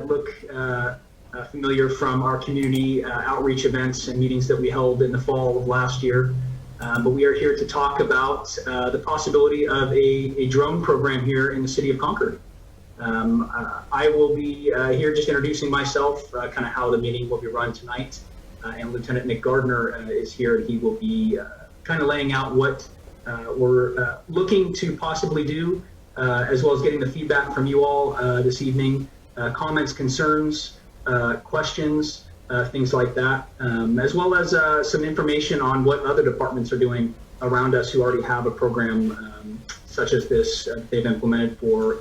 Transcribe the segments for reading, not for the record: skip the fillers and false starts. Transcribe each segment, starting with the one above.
look familiar from our community outreach events and meetings that we held in the fall of last year. But we are here to talk about the possibility of a drone program here in the city of Concord. I will be here just introducing myself, kind of how the meeting will be run tonight. And Lieutenant Nick Gardner is here, and he will be kind of laying out what we're looking to possibly do, as well as getting the feedback from you all this evening, comments, concerns, questions, things like that, as well as some information on what other departments are doing around us who already have a program such as this they've implemented for,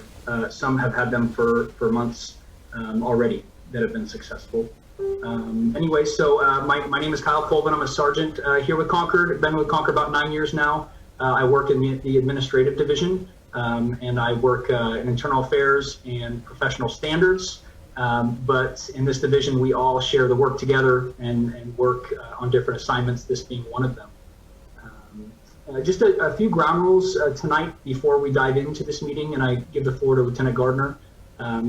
some have had them for months already that have been successful. Anyway, so my name is Kyle Colvin. I'm a sergeant here with Concord. I've been with Concord about 9 years now. I work in the administrative division, and I work in internal affairs and professional standards. But in this division, we all share the work together and work on different assignments, this being one of them. Just a few ground rules tonight before we dive into this meeting, and I give the floor to Lieutenant Gardner.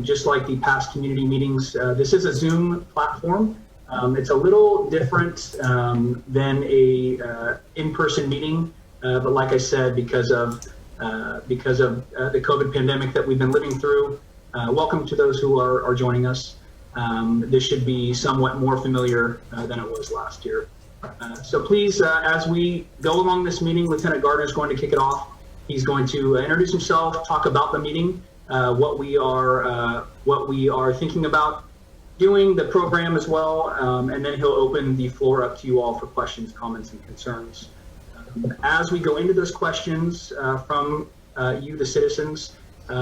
Just like the past community meetings, this is a Zoom platform. It's a little different than a in-person meeting, but like I said, because of the COVID pandemic that we've been living through, welcome to those who are joining us. This should be somewhat more familiar than it was last year. So please, as we go along this meeting, Lieutenant Gardner is going to kick it off. He's going to introduce himself, talk about the meeting, what we are thinking about doing, the program as well, and then he'll open the floor up to you all for questions, comments, and concerns. As we go into those questions from you, the citizens,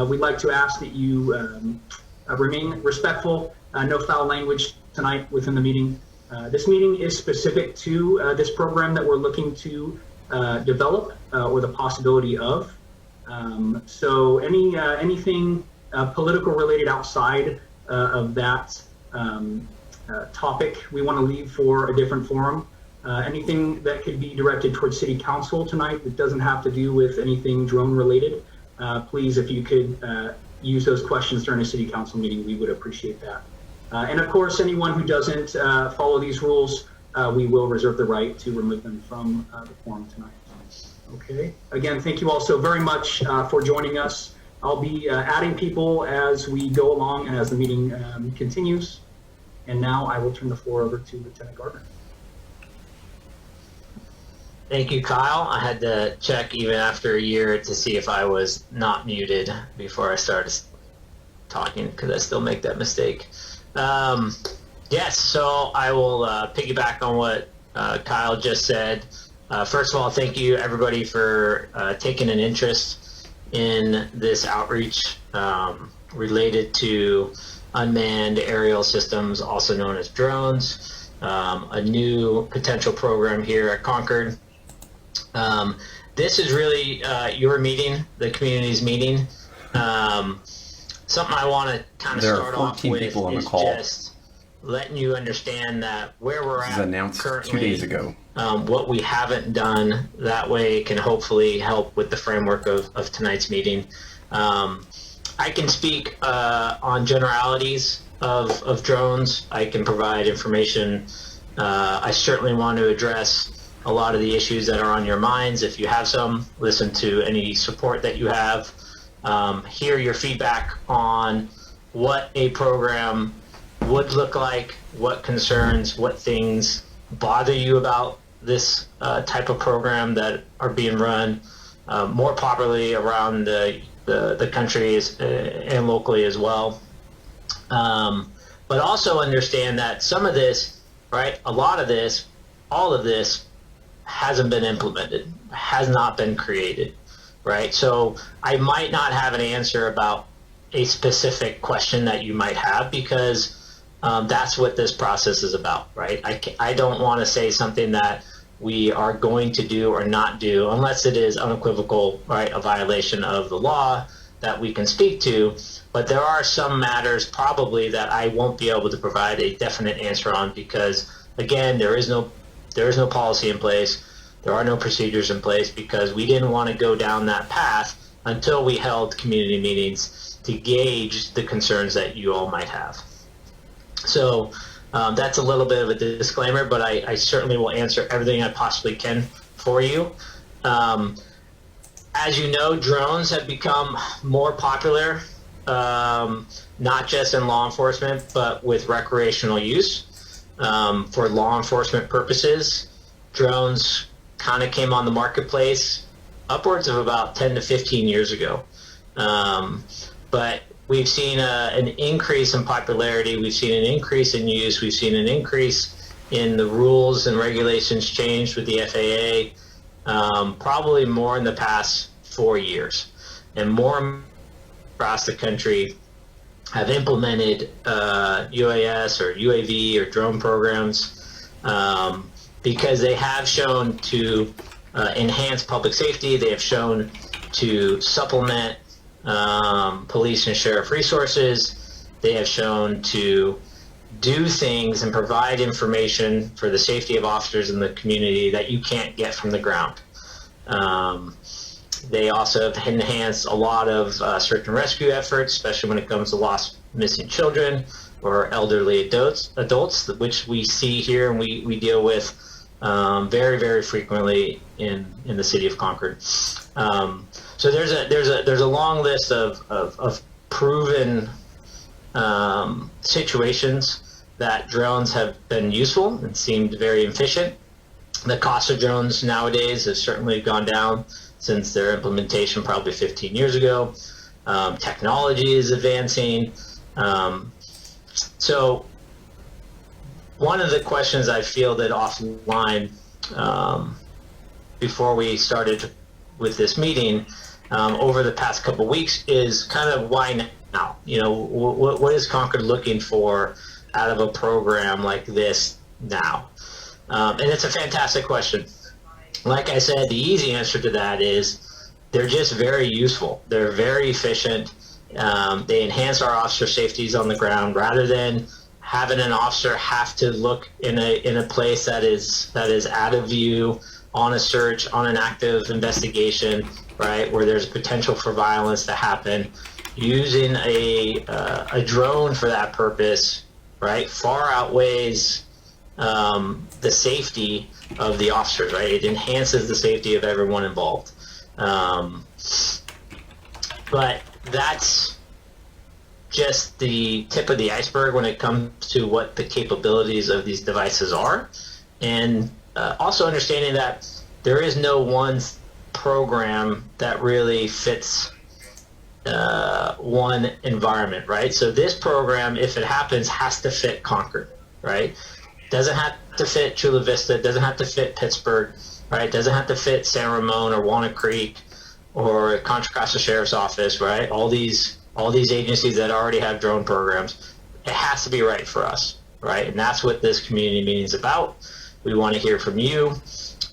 we'd like to ask that you remain respectful, no foul language tonight within the meeting. This meeting is specific to this program that we're looking to develop or the possibility of. So anything political related outside of that topic, we want to leave for a different forum. Anything that could be directed towards City Council tonight that doesn't have to do with anything drone related, please, if you could use those questions during a City Council meeting, we would appreciate that. And of course, anyone who doesn't follow these rules, we will reserve the right to remove them from the forum tonight. Okay. Again, thank you all so very much for joining us. I'll be adding people as we go along and as the meeting continues. And now I will turn the floor over to Lieutenant Gardner. Thank you, Kyle. I had to check even after a year to see if I was not muted before I started talking, because I still make that mistake. Yes, so I will piggyback on what Kyle just said. First of all, thank you everybody for taking an interest in this outreach related to unmanned aerial systems, also known as drones, a new potential program here at Concord. This is really your meeting, the community's meeting. Something I want to kind of start off with is just letting you understand that where we're at announced currently, 2 days ago. What we haven't done, that way it can hopefully help with the framework of tonight's meeting. I can speak on generalities of drones. I can provide information. I certainly want to address a lot of the issues that are on your minds. If you have some, listen to any support that you have. Hear your feedback on what a program would look like, what concerns, what things bother you about this type of program that are being run more popularly around the country and locally as well. But also understand that some of this, right, a lot of this, all of this hasn't been implemented, has not been created, right? So I might not have an answer about a specific question that you might have, because that's what this process is about, right? I don't want to say something that we are going to do or not do unless it is unequivocal, right, a violation of the law that we can speak to. But there are some matters probably that I won't be able to provide a definite answer on, because again, there is no policy in place, there are no procedures in place, because we didn't want to go down that path until we held community meetings to gauge the concerns that you all might have. So that's a little bit of a disclaimer, but I certainly will answer everything I possibly can for you. As you know, drones have become more popular, not just in law enforcement, but with recreational use. For law enforcement purposes, drones kind of came on the marketplace upwards of about 10 to 15 years ago. But we've seen an increase in popularity, we've seen an increase in use, we've seen an increase in the rules and regulations changed with the FAA, probably more in the past 4 years. And more across the country have implemented UAS or UAV or drone programs because they have shown to enhance public safety, they have shown to supplement police and sheriff resources. They have shown to do things and provide information for the safety of officers in the community that you can't get from the ground. They also have enhanced a lot of search and rescue efforts, especially when it comes to lost missing children or elderly adults, which we see here and we deal with very, very frequently in the city of Concord. So there's a long list of proven situations that drones have been useful and seemed very efficient. The cost of drones nowadays has certainly gone down since their implementation probably 15 years ago. Technology is advancing. So one of the questions I fielded offline before we started with this meeting over the past couple weeks is kind of why now? You know, what is Concord looking for out of a program like this now? And it's a fantastic question. Like I said, the easy answer to that is they're just very useful. They're very efficient. They enhance our officer safeties on the ground rather than having an officer have to look in a place that is out of view on a search, on an active investigation, right, where there's potential for violence to happen. Using a drone for that purpose, right, far outweighs the safety of the officers, right? It enhances the safety of everyone involved. But that's just the tip of the iceberg when it comes to what the capabilities of these devices are. And also understanding that there is no one program that really fits one environment, right? So this program, if it happens, has to fit Concord, right? Doesn't have to fit Chula Vista, doesn't have to fit Pittsburgh, right? Doesn't have to fit San Ramon or Walnut Creek or Contra Costa Sheriff's Office, right? All these agencies that already have drone programs. It has to be right for us, right? And that's what this community meeting is about. We want to hear from you,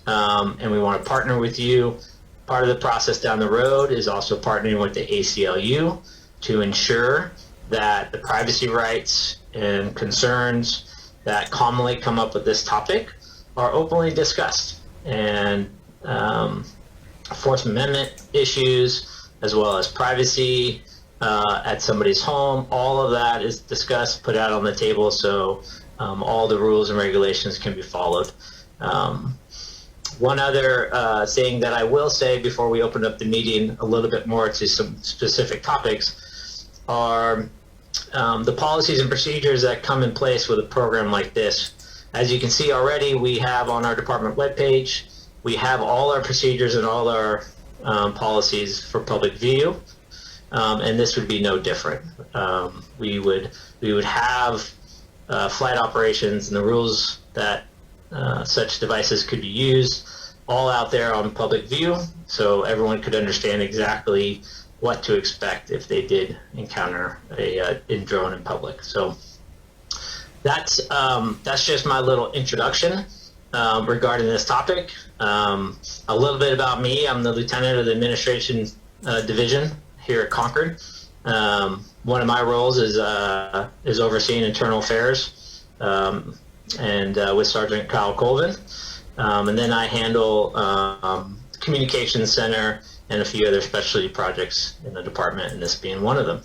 and we want to partner with you. Part of the process down the road is also partnering with the ACLU to ensure that the privacy rights and concerns that commonly come up with this topic are openly discussed, and Fourth Amendment issues as well as privacy at somebody's home, all of that is discussed, put out on the table, so all the rules and regulations can be followed. One other thing that I will say before we open up the meeting a little bit more to some specific topics are the policies and procedures that come in place with a program like this. As you can see already, we have on our department webpage, we have all our procedures and all our policies for public view, and this would be no different. We would have flight operations and the rules that such devices could be used all out there on public view, so everyone could understand exactly what to expect if they did encounter a drone in public. So that's just my little introduction regarding this topic. A little bit about me. I'm the lieutenant of the administration division here at Concord. One of my roles is overseeing internal affairs and with Sergeant Kyle Colvin. And then I handle communications center and a few other specialty projects in the department, and this being one of them.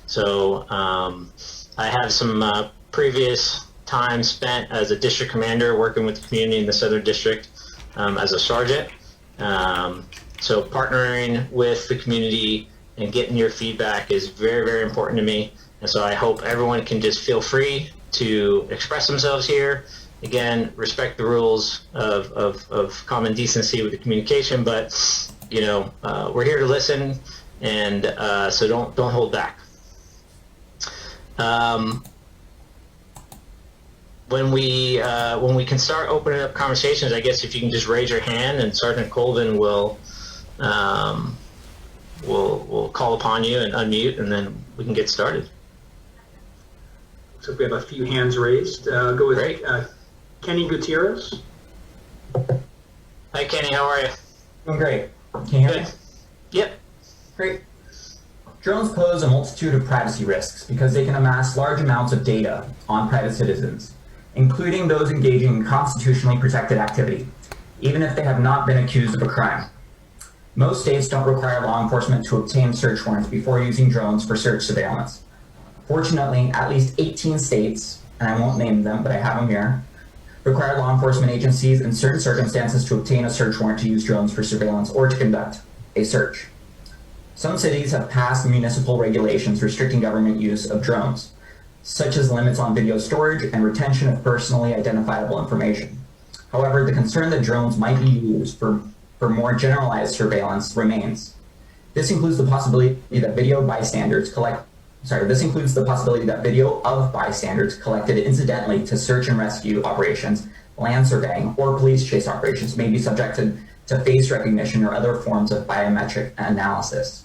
So I have some previous time spent as a district commander working with the community in the Southern District as a sergeant. So partnering with the community and getting your feedback is very, very important to me. And so I hope everyone can just feel free to express themselves here. Again, respect the rules of common decency with the communication, but you know, we're here to listen, and so don't hold back. When we can start opening up conversations, I guess if you can just raise your hand, and Sergeant Colvin will call upon you and unmute, and then we can get started. So we have a few hands raised. Go with Kenny Gutierrez. Hi, Kenny. How are you? Doing great. Can you hear me? Yep. Great. Drones pose a multitude of privacy risks because they can amass large amounts of data on private citizens, including those engaging in constitutionally protected activity, even if they have not been accused of a crime. Most states don't require law enforcement to obtain search warrants before using drones for search surveillance. Fortunately, at least 18 states, and I won't name them, but I have them here, require law enforcement agencies in certain circumstances to obtain a search warrant to use drones for surveillance or to conduct a search. Some cities have passed municipal regulations restricting government use of drones, such as limits on video storage and retention of personally identifiable information. However, the concern that drones might be used for more generalized surveillance remains. This includes the possibility that video of bystanders collected incidentally to search and rescue operations, land surveying, or police chase operations may be subjected to face recognition or other forms of biometric analysis.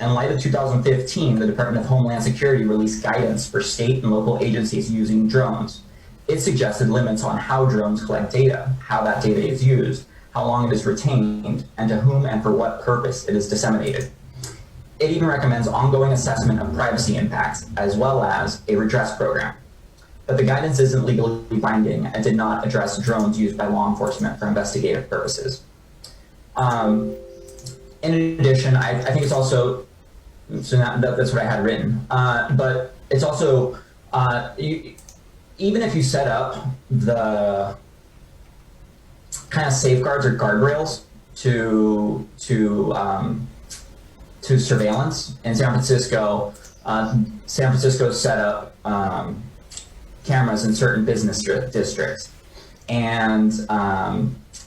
In light of 2015, the Department of Homeland Security released guidance for state and local agencies using drones. It suggested limits on how drones collect data, how that data is used, how long it is retained, and to whom and for what purpose it is disseminated. It even recommends ongoing assessment of privacy impacts, as well as a redress program. But the guidance isn't legally binding and did not address drones used by law enforcement for investigative purposes. In addition, I think it's also, so that's what I had written, but it's also, even if you set up the kind of safeguards or guardrails to surveillance in San Francisco, set up cameras in certain business districts, and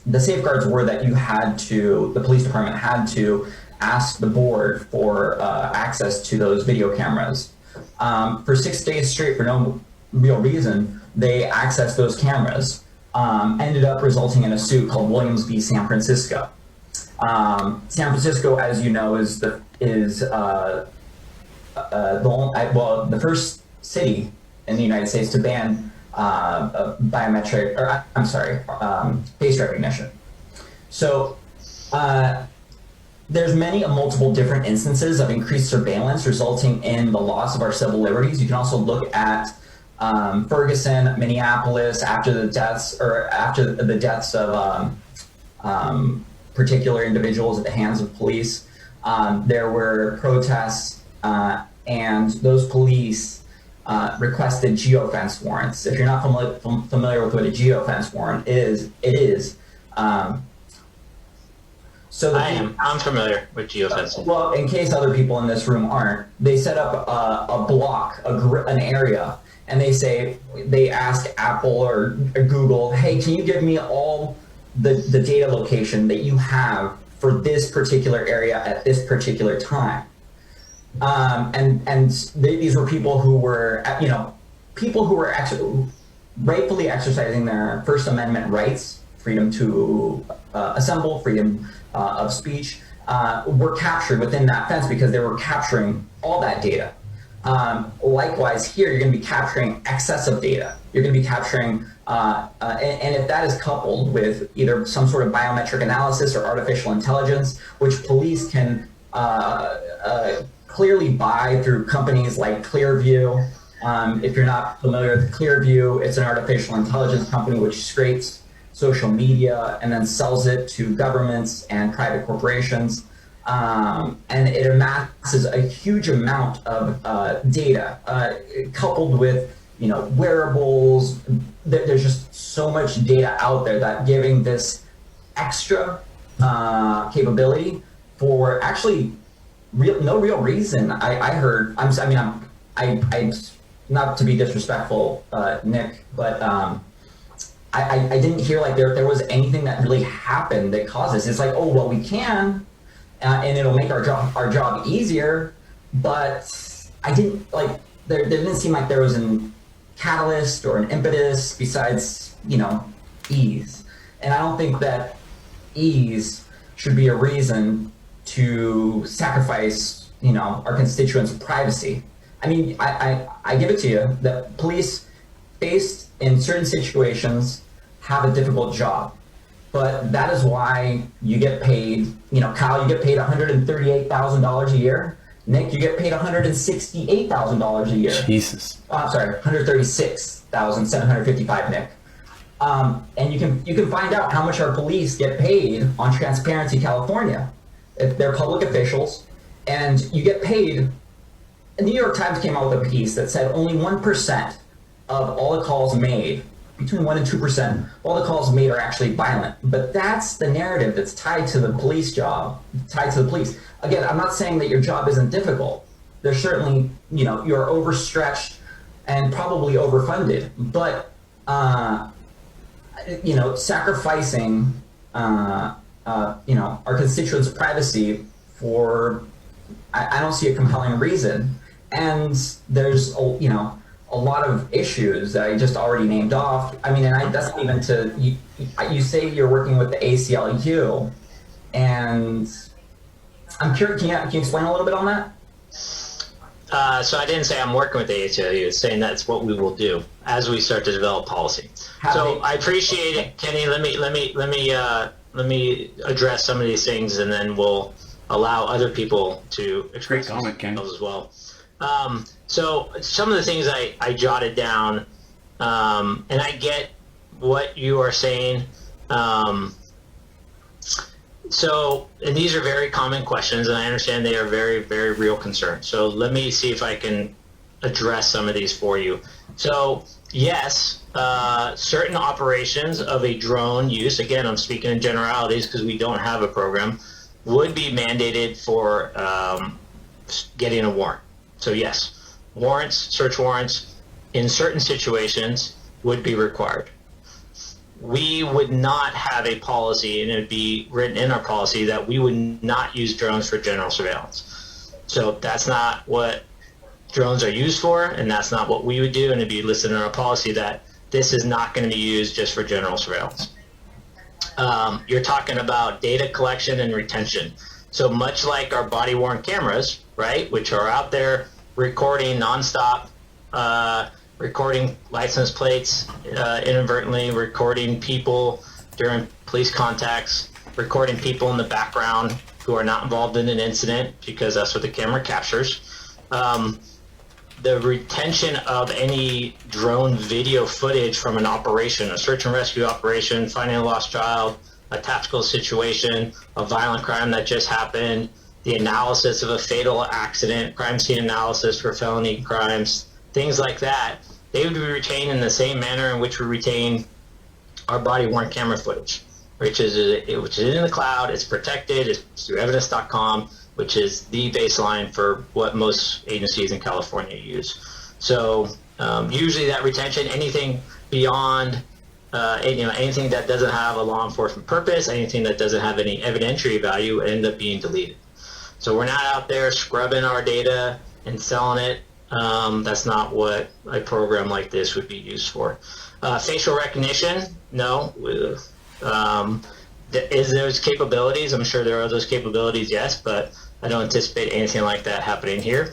the safeguards were that the police department had to ask the board for access to those video cameras. For 6 days straight, for no real reason, they accessed those cameras, ended up resulting in a suit called Williams v. San Francisco. San Francisco, as you know, is the first city in the United States to ban face recognition. So there's multiple different instances of increased surveillance resulting in the loss of our civil liberties. You can also look at Ferguson, Minneapolis, after the deaths of particular individuals at the hands of police. There were protests, and those police requested geofence warrants. If you're not familiar with what a geofence warrant is, I'm familiar with geofencing. Well, in case other people in this room aren't, they set up a block, an area, and they ask Apple or Google, hey, can you give me all the data location that you have for this particular area at this particular time? These were people who were, rightfully exercising their First Amendment rights, freedom to assemble, freedom of speech, were captured within that fence because they were capturing all that data. Likewise, here you're going to be capturing excessive data. You're going to be capturing, and if that is coupled with either some sort of biometric analysis or artificial intelligence, which police can clearly buy through companies like Clearview. If you're not familiar with Clearview, it's an artificial intelligence company which scrapes social media and then sells it to governments and private corporations. And it amasses a huge amount of data, coupled with wearables. There's just so much data out there that giving this extra capability for actually no real reason. I heard. I not to be disrespectful, Nick, but I didn't hear like there was anything that really happened that caused this. It's like, oh well, we can, and it'll make our job easier, but I didn't like there didn't seem like there was an catalyst or an impetus besides ease, and I don't think that ease should be a reason to sacrifice our constituents' privacy. I mean, I give it to you that police, faced in certain situations, have a difficult job, but that is why you get paid. Kyle, you get paid $138,000 a year. Nick, you get paid $168,000 a year. Jesus. I'm sorry, $136,755, Nick. And you can find out how much our police get paid on Transparency California. They're public officials, and you get paid. The New York Times came out with a piece that said only 1% of all the calls made, between 1 and 2%, all the calls made are actually violent. But that's the narrative that's tied to the police job, tied to the police. Again, I'm not saying that your job isn't difficult. There's certainly, you're overstretched and probably overfunded, but sacrificing, our constituents' privacy for, I don't see a compelling reason. And there's, a lot of issues that I just already named off. I mean, and that's not even to, you say you're working with the ACLU, and I'm curious, can you explain a little bit on that? So I didn't say I'm working with the ACLU. It's saying that's what we will do as we start to develop policy. I appreciate it, Kenny. Let me address some of these things, and then we'll allow other people to express themselves as well. So some of the things I jotted down, and I get what you are saying. And these are very common questions, and I understand they are very, very real concerns. So let me see if I can address some of these for you. So yes, certain operations of a drone use, again, I'm speaking in generalities because we don't have a program, would be mandated for getting a warrant. So yes, warrants, search warrants, in certain situations would be required. We would not have a policy, and it would be written in our policy that we would not use drones for general surveillance. So that's not what drones are used for, and that's not what we would do, and it'd be listed in our policy that this is not going to be used just for general surveillance. You're talking about data collection and retention. So much like our body-worn cameras, right, which are out there recording nonstop, recording license plates inadvertently, recording people during police contacts, recording people in the background who are not involved in an incident because that's what the camera captures. The retention of any drone video footage from an operation, a search and rescue operation, finding a lost child, a tactical situation, a violent crime that just happened, the analysis of a fatal accident, crime scene analysis for felony crimes, things like that, they would be retained in the same manner in which we retain our body-worn camera footage, which is in the cloud, it's protected, it's through evidence.com, which is the baseline for what most agencies in California use. So usually that retention, anything beyond, anything that doesn't have a law enforcement purpose, anything that doesn't have any evidentiary value, end up being deleted. So we're not out there scrubbing our data and selling it. That's not what a program like this would be used for. Facial recognition, no. Is those capabilities? I'm sure there are those capabilities, yes, but I don't anticipate anything like that happening here.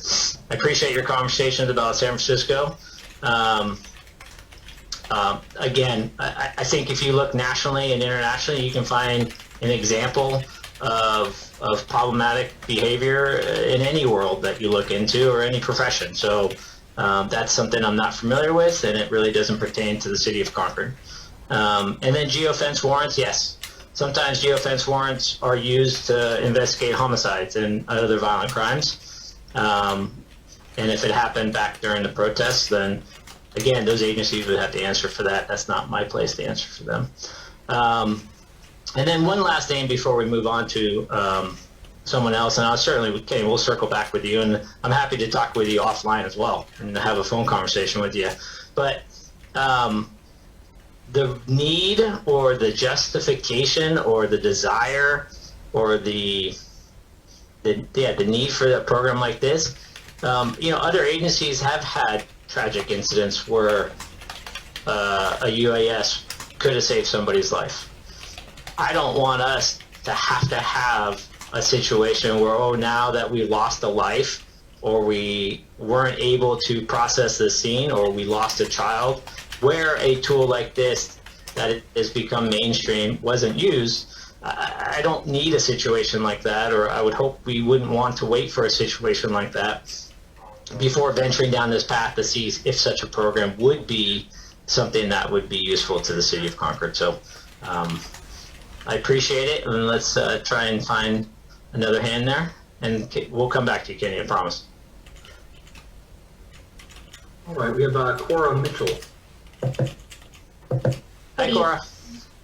I appreciate your conversations about San Francisco. Again, I think if you look nationally and internationally, you can find an example of problematic behavior in any world that you look into or any profession. So that's something I'm not familiar with, and it really doesn't pertain to the city of Concord. And then geofence warrants, yes. Sometimes geofence warrants are used to investigate homicides and other violent crimes. And if it happened back during the protests, then again, those agencies would have to answer for that. That's not my place to answer for them. And then one last thing before we move on to someone else, and I'll certainly, Kenny, we'll circle back with you, and I'm happy to talk with you offline as well and have a phone conversation with you. But the need or the justification or the desire or the need for a program like this, other agencies have had tragic incidents where a UAS could have saved somebody's life. I don't want us to have a situation where, now that we lost a life, or we weren't able to process the scene, or we lost a child, where a tool like this that has become mainstream wasn't used. I don't need a situation like that, or I would hope we wouldn't want to wait for a situation like that before venturing down this path to see if such a program would be something that would be useful to the city of Concord. So I appreciate it, and let's try and find another hand there, and we'll come back to you, Kenny, I promise. All right, we have Cora Mitchell. Hi, Cora.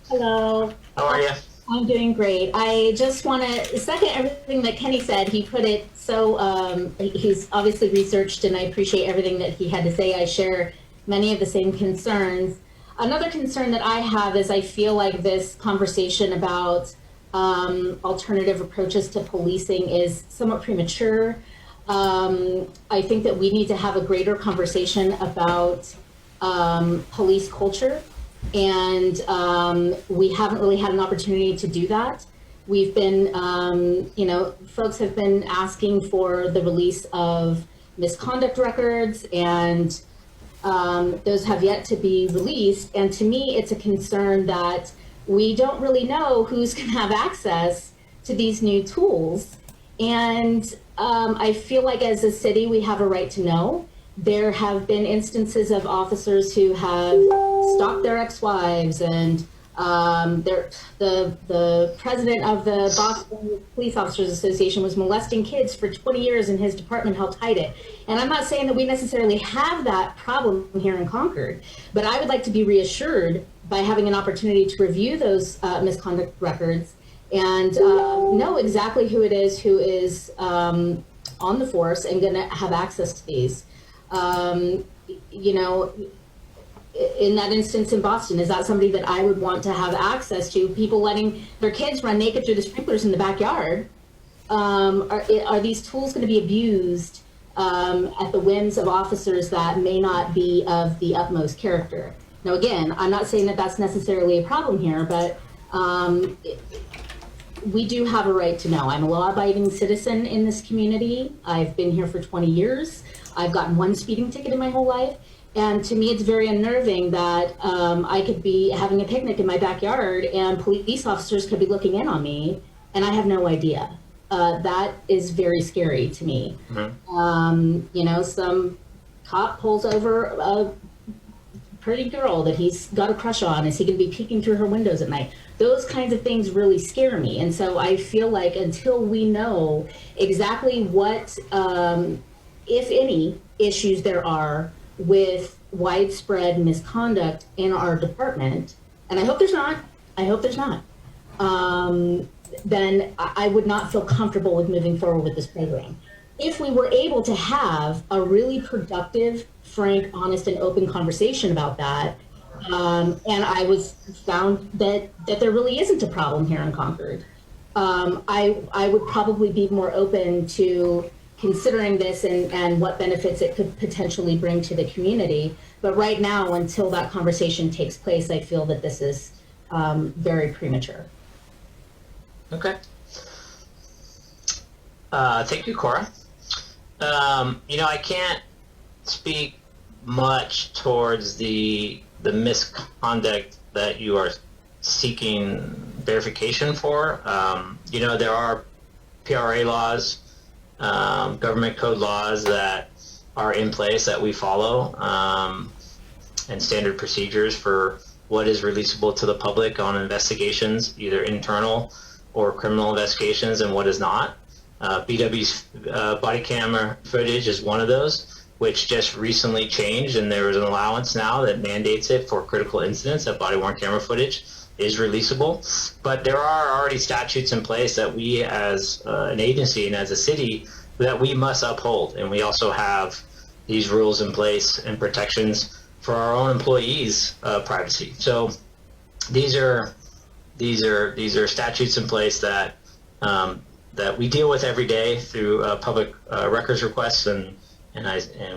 Hello. How are you? I'm doing great. I just want to second everything that Kenny said. He put it so, he's obviously researched, and I appreciate everything that he had to say. I share many of the same concerns. Another concern that I have is I feel like this conversation about alternative approaches to policing is somewhat premature. I think that we need to have a greater conversation about police culture, and we haven't really had an opportunity to do that. We've been, folks have been asking for the release of misconduct records, and those have yet to be released. And to me, it's a concern that we don't really know who's going to have access to these new tools. And I feel like as a city, we have a right to know. There have been instances of officers who have stalked their ex-wives, and the president of the Boston Police Officers Association was molesting kids for 20 years, and his department helped hide it. And I'm not saying that we necessarily have that problem here in Concord, but I would like to be reassured by having an opportunity to review those misconduct records and know exactly who it is who is on the force and going to have access to these. In that instance in Boston, is that somebody that I would want to have access to? People letting their kids run naked through the sprinklers in the backyard. Are these tools going to be abused at the whims of officers that may not be of the utmost character? Now, again, I'm not saying that that's necessarily a problem here, but we do have a right to know. I'm a law-abiding citizen in this community. I've been here for 20 years. I've gotten one speeding ticket in my whole life. And to me, it's very unnerving that I could be having a picnic in my backyard and police officers could be looking in on me, and I have no idea. That is very scary to me. Mm-hmm. Some cop pulls over a pretty girl that he's got a crush on. Is he going to be peeking through her windows at night? Those kinds of things really scare me. And so I feel like until we know exactly what, if any, issues there are with widespread misconduct in our department, and I hope there's not, then I would not feel comfortable with moving forward with this program. If we were able to have a really productive, frank, honest, and open conversation about that, and I found that there really isn't a problem here in Concord, I would probably be more open to considering this and what benefits it could potentially bring to the community. But right now, until that conversation takes place, I feel that this is very premature. Okay. Thank you, Cora. I can't speak much towards the misconduct that you are seeking verification for. There are PRA laws, government code laws that are in place that we follow, and standard procedures for what is releasable to the public on investigations, either internal or criminal investigations, and what is not. BW's body camera footage is one of those. which just recently changed, and there is an allowance now that mandates it for critical incidents that body-worn camera footage is releasable. But there are already statutes in place that we as an agency and as a city that we must uphold, and we also have these rules in place and protections for our own employees' privacy. So these are statutes in place that that we deal with every day through public records requests, and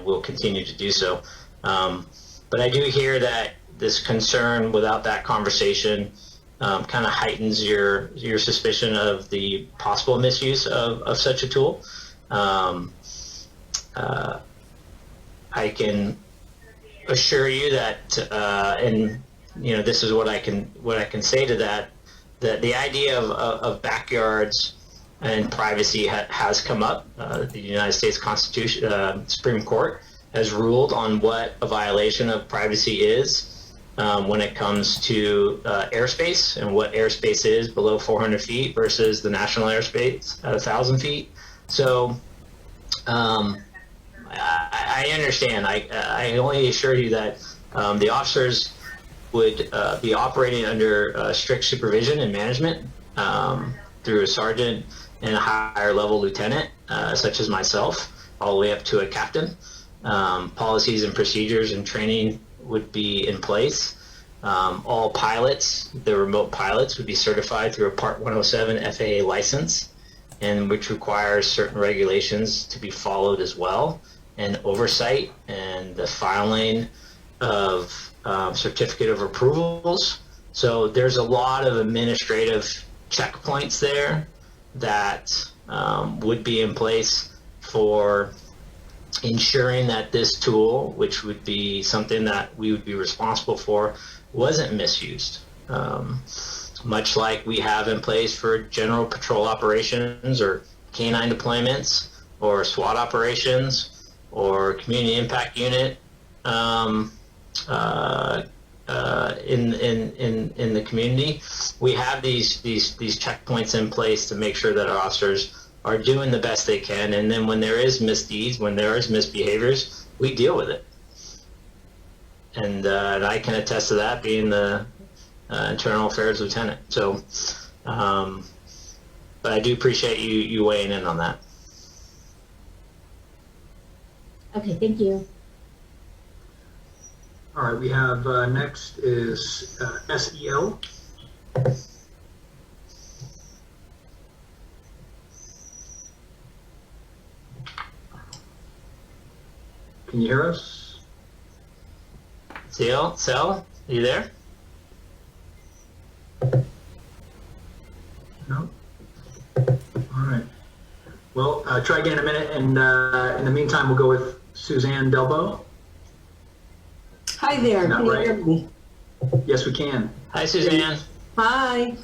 will continue to do so. But I do hear that this concern without that conversation kind of heightens your suspicion of the possible misuse of such a tool. I can assure you that, and this is what I can say to that the idea of backyards and privacy has come up. The United States Constitution, Supreme Court has ruled on what a violation of privacy is when it comes to airspace, and what airspace is below 400 feet versus the national airspace at 1,000 feet. So I understand. I only assure you that the officers would be operating under strict supervision and management through a sergeant and a higher level lieutenant, such as myself, all the way up to a captain. Policies and procedures and training would be in place. All pilots, the remote pilots, would be certified through a Part 107 FAA license, and which requires certain regulations to be followed as well, and oversight and the filing of certificate of approvals. So there's a lot of administrative checkpoints there that would be in place for ensuring that this tool, which would be something that we would be responsible for, wasn't misused. Much like we have in place for general patrol operations or canine deployments or SWAT operations or community impact unit in the community. We have these checkpoints in place to make sure that our officers are doing the best they can, and then when there is misdeeds, when there is misbehaviors, we deal with it. And I can attest to that, being the internal affairs lieutenant. So, but I do appreciate you weighing in on that. Okay, thank you. All right, we have next is SEL. Can you hear us? Sel, are you there? No? All right. Well, try again in a minute, and in the meantime, we'll go with Suzanne Delbo. Hi there. Not Can you right. hear me? Yes, we can. Hi, Suzanne. Hi.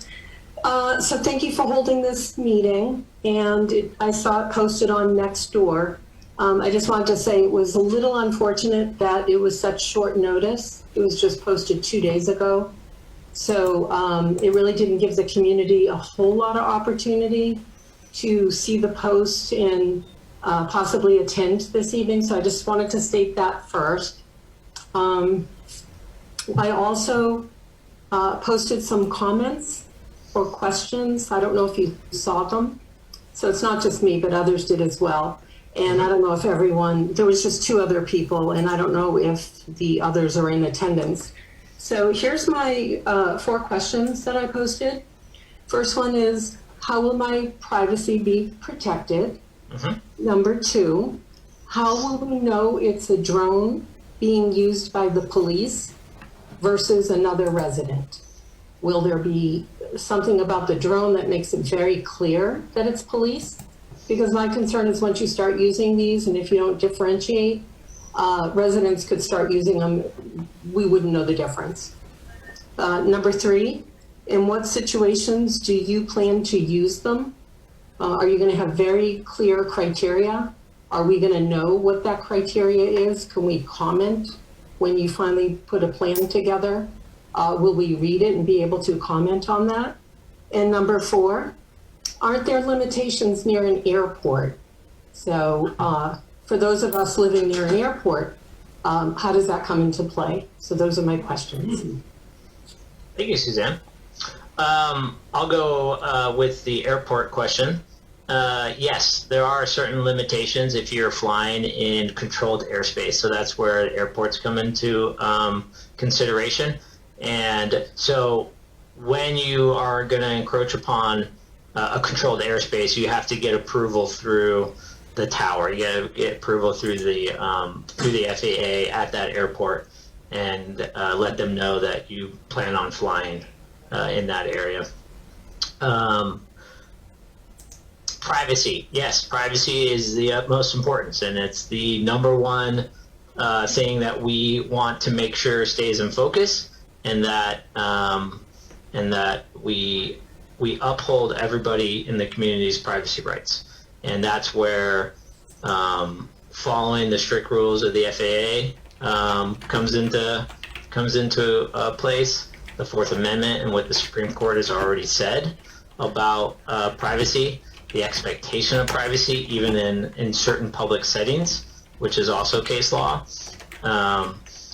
So thank you for holding this meeting, and I saw it posted on Nextdoor. I just wanted to say it was a little unfortunate that it was such short notice. It was just posted 2 days ago. So it really didn't give the community a whole lot of opportunity to see the post and possibly attend this evening. So I just wanted to state that first. I also posted some comments or questions. I don't know if you saw them. So it's not just me, but others did as well. And I don't know if everyone, there was just 2 other people, and I don't know if the others are in attendance. So here's my 4 questions that I posted. First one is, how will my privacy be protected? Number 2, how will we know it's a drone being used by the police versus another resident? Will there be something about the drone that makes it very clear that it's police? Because my concern is once you start using these, and if you don't differentiate, residents could start using them, we wouldn't know the difference. Number 3, in what situations do you plan to use them? Are you going to have very clear criteria? Are we going to know what that criteria is? Can we comment when you finally put a plan together? Will we read it and be able to comment on that? And number 4, aren't there limitations near an airport? So for those of us living near an airport, how does that come into play? So those are my questions. Thank you, Suzanne. I'll go with the airport question. Yes, there are certain limitations if you're flying in controlled airspace. So that's where airports come into consideration. And so when you are going to encroach upon a controlled airspace, you have to get approval through the tower. You got to get approval through the FAA at that airport, and let them know that you plan on flying in that area. Privacy, yes, privacy is the utmost importance, and it's the number one thing that we want to make sure stays in focus, and that we uphold everybody in the community's privacy rights. And that's where following the strict rules of the FAA comes into place. The Fourth Amendment and what the Supreme Court has already said about privacy, the expectation of privacy, even in certain public settings, which is also case law.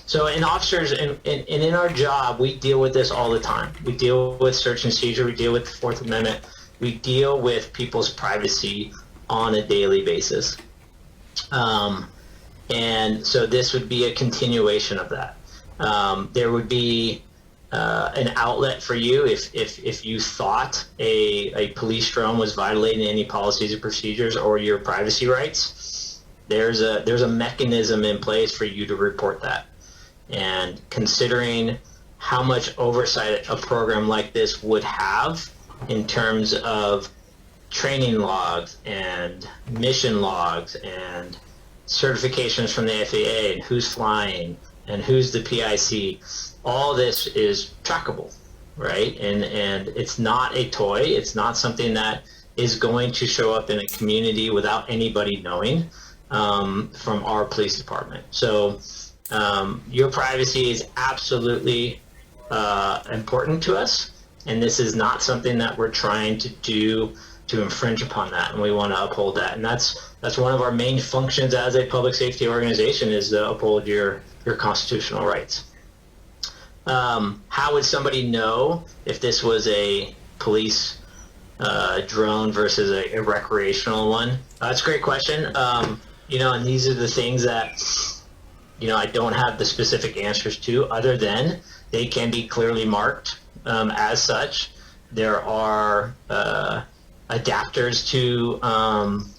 So in officers, and in our job, we deal with this all the time. We deal with search and seizure, we deal with the Fourth Amendment, we deal with people's privacy on a daily basis. And so this would be a continuation of that. There would be an outlet for you if you thought a police drone was violating any policies or procedures or your privacy rights. There's a mechanism in place for you to report that. And considering how much oversight a program like this would have in terms of training logs and mission logs and certifications from the FAA and who's flying and who's the PIC, all this is trackable, right? And it's not a toy. It's not something that is going to show up in a community without anybody knowing from our police department. So your privacy is absolutely important to us, and this is not something that we're trying to do to infringe upon that, and we want to uphold that. And that's one of our main functions as a public safety organization, is to uphold your constitutional rights. How would somebody know if this was a police drone versus a recreational one? That's a great question. And these are the things that I don't have the specific answers to, other than they can be clearly marked as such. There are adapters to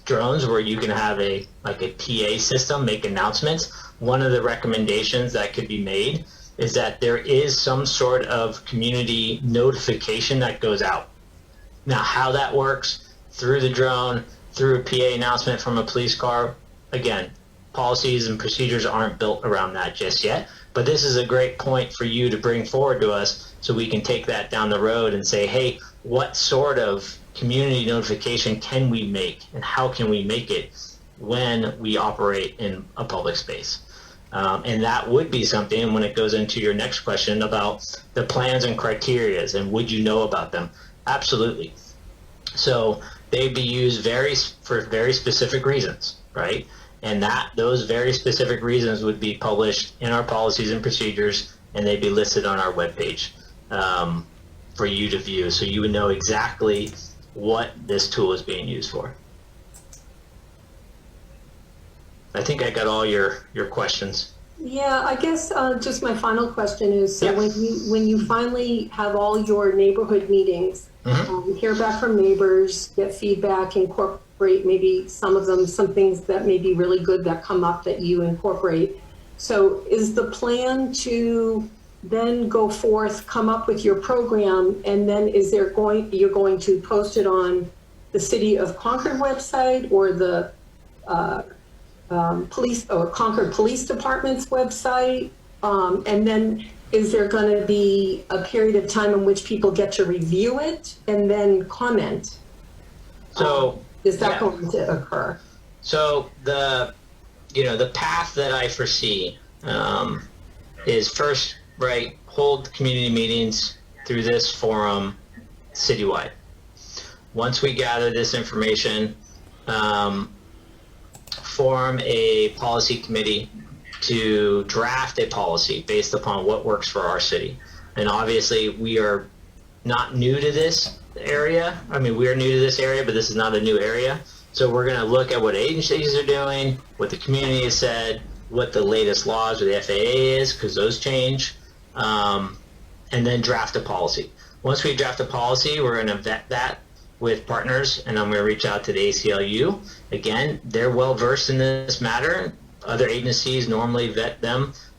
drones where you can have a PA system make announcements. One of the recommendations that could be made is that there is some sort of community notification that goes out. Now, how that works through the drone, through a PA announcement from a police car, again, policies and procedures aren't built around that just yet. But this is a great point for you to bring forward to us, so we can take that down the road and say, hey, what sort of community notification can we make, and how can we make it when we operate in a public space? And that would be something when it goes into your next question about the plans and criterias and would you know about them? Absolutely. So they'd be used for very specific reasons, right? And those very specific reasons would be published in our policies and procedures, and they'd be listed on our webpage for you to view, so you would know exactly what this tool is being used for. I think I got all your questions. Yeah, I guess just my final question is, so Yeah. when you finally have all your neighborhood meetings, hear back from neighbors, get feedback, incorporate maybe some things that may be really good that come up that you incorporate. So is the plan to then go forth, come up with your program, and then you're going to post it on the City of Concord website or the police or Concord Police Department's website? And then is there going to be a period of time in which people get to review it and then comment? So is that going to occur? So the path that I foresee is first, right, hold community meetings through this forum citywide. Once we gather this information, form a policy committee to draft a policy based upon what works for our city. And obviously, we are not new to this area. I mean, we are new to this area, but this is not a new area. So we're going to look at what agencies are doing, what the community has said, what the latest laws or the FAA is, because those change, and then draft a policy. Once we draft a policy, we're going to vet that with partners, and I'm going to reach out to the ACLU. Again, they're well versed in this matter. Other agencies normally vet